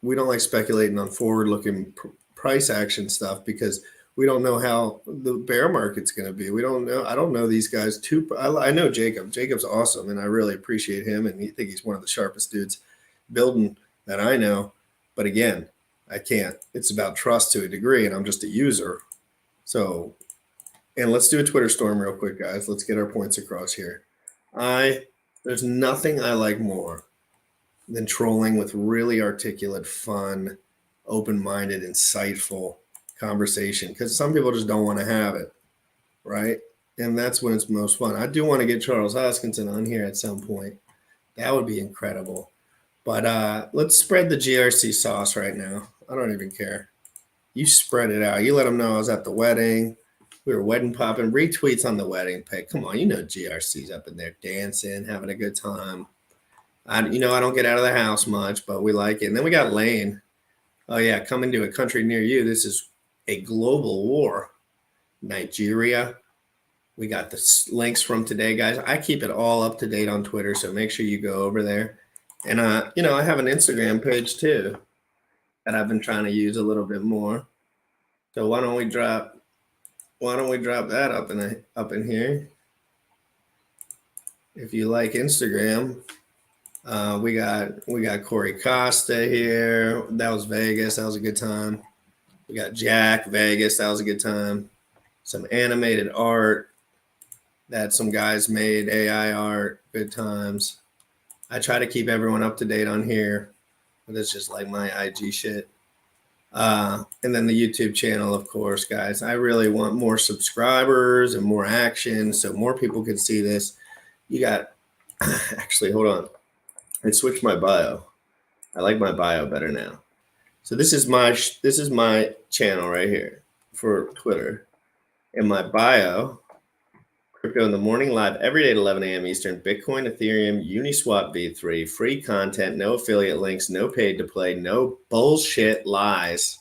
We don't like speculating on forward-looking price action stuff because we don't know how the bear market's going to be. We don't know. I don't know these guys too. I know Jacob. Jacob's awesome, and I really appreciate him, and I think he's one of the sharpest dudes building that I know. But again, I can't. It's about trust to a degree, and I'm just a user. So, and let's do a Twitter storm real quick, guys. Let's get our points across here. There's nothing I like more than trolling with really articulate, fun, open-minded, insightful conversation, because some people just don't want to have it, right? And that's when it's most fun. I do want to get Charles Hoskinson on here at some point. That would be incredible. But let's spread the GRC sauce right now. I don't even care. You spread it out. You let them know I was at the wedding. We were wedding popping. Retweets on the wedding pic. Come on, you know GRC's up in there dancing, having a good time. I don't get out of the house much, but we like it. And then we got Lane. Oh, yeah, coming to a country near you. This is a global war. Nigeria. We got the links from today, guys. I keep it all up to date on Twitter, so make sure you go over there. And, I have an Instagram page, too, that I've been trying to use a little bit more. So why don't we drop that up in here? If you like Instagram, we got Corey Costa here. That was Vegas. That was a good time. We got Jack Vegas. That was a good time. Some animated art that some guys made, AI art. Good times. I try to keep everyone up to date on here, but it's just like my IG shit. And then the YouTube channel, of course, guys. I really want more subscribers and more action so more people can see this. You got, actually, hold on. I switched my bio. I like my bio better now. So this is my channel right here for Twitter. In my bio, Crypto in the Morning live every day at 11 a.m. Eastern. Bitcoin, Ethereum, Uniswap V3, free content, no affiliate links, no paid to play, no bullshit lies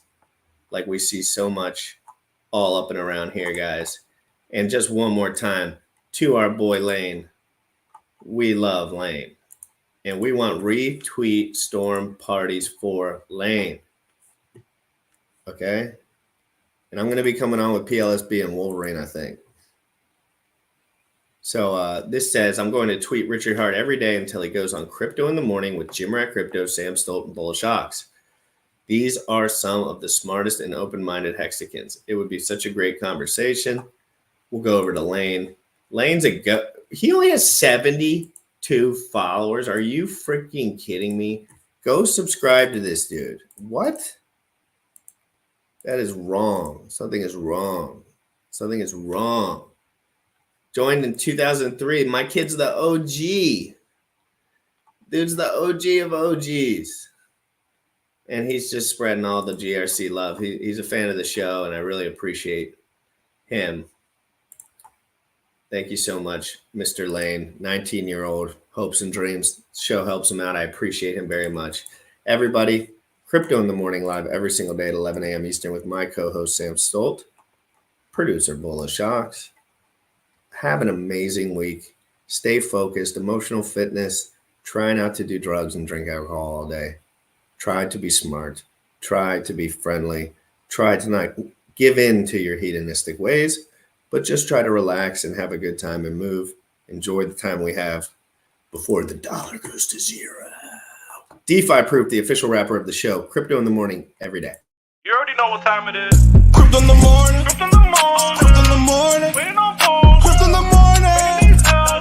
like we see so much all up and around here, guys. And just one more time, to our boy Lane, we love Lane. And we want retweet storm parties for Lane. Okay? And I'm going to be coming on with PLSB and Wolverine, I think. So this says, I'm going to tweet Richard Hart every day until he goes on Crypto in the Morning with GymRatCrypto, Sam Stolt, and Bullish Ox. These are some of the smartest and open-minded hexagons. It would be such a great conversation. We'll go over to Lane. Lane's he only has 72 followers. Are you freaking kidding me? Go subscribe to this dude. What? That is wrong. Something is wrong. Something is wrong. Joined in 2003. My kid's the OG. Dude's the OG of OGs. And he's just spreading all the GRC love. He's a fan of the show, and I really appreciate him. Thank you so much, Mr. Lane, 19-year-old hopes and dreams. Show helps him out. I appreciate him very much. Everybody, Crypto in the Morning live every single day at 11 a.m. Eastern with my co-host Sam Stolt, producer Bull of Shocks. Have an amazing week. Stay focused. Emotional fitness. Try not to do drugs and drink alcohol all day. Try to be smart. Try to be friendly. Try to not give in to your hedonistic ways, but just try to relax and have a good time and move. Enjoy the time we have before the dollar goes to zero. DeFi Proof, the official rapper of the show. Crypto in the Morning every day. You already know what time it is. Crypto in the morning. Crypto in the morning. Crypto in the morning. Waiting on phones. Crypto in the morning.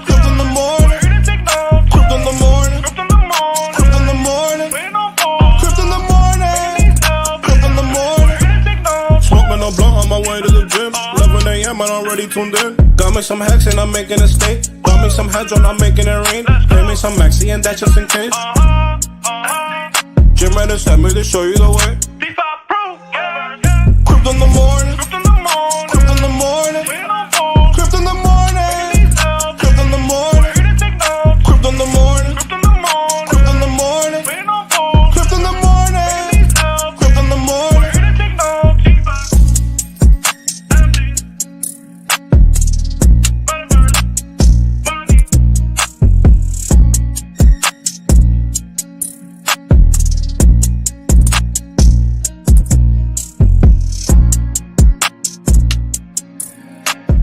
Crypto in the morning. Ready to take notes. Crypto in the morning. Crypto in the morning. Crypto in the morning. Waiting on phones. Crypto in the morning. Crypto in the morning. Ready to take notes. Smoking a blunt on my way to the gym. 11 a.m. and I'm already tuned in. Got me some hacks and I'm making a stake. Got me some heads on, I'm making it rain. Pay me some maxi and that's just in case. GymRatCrypto sent me to show you the way.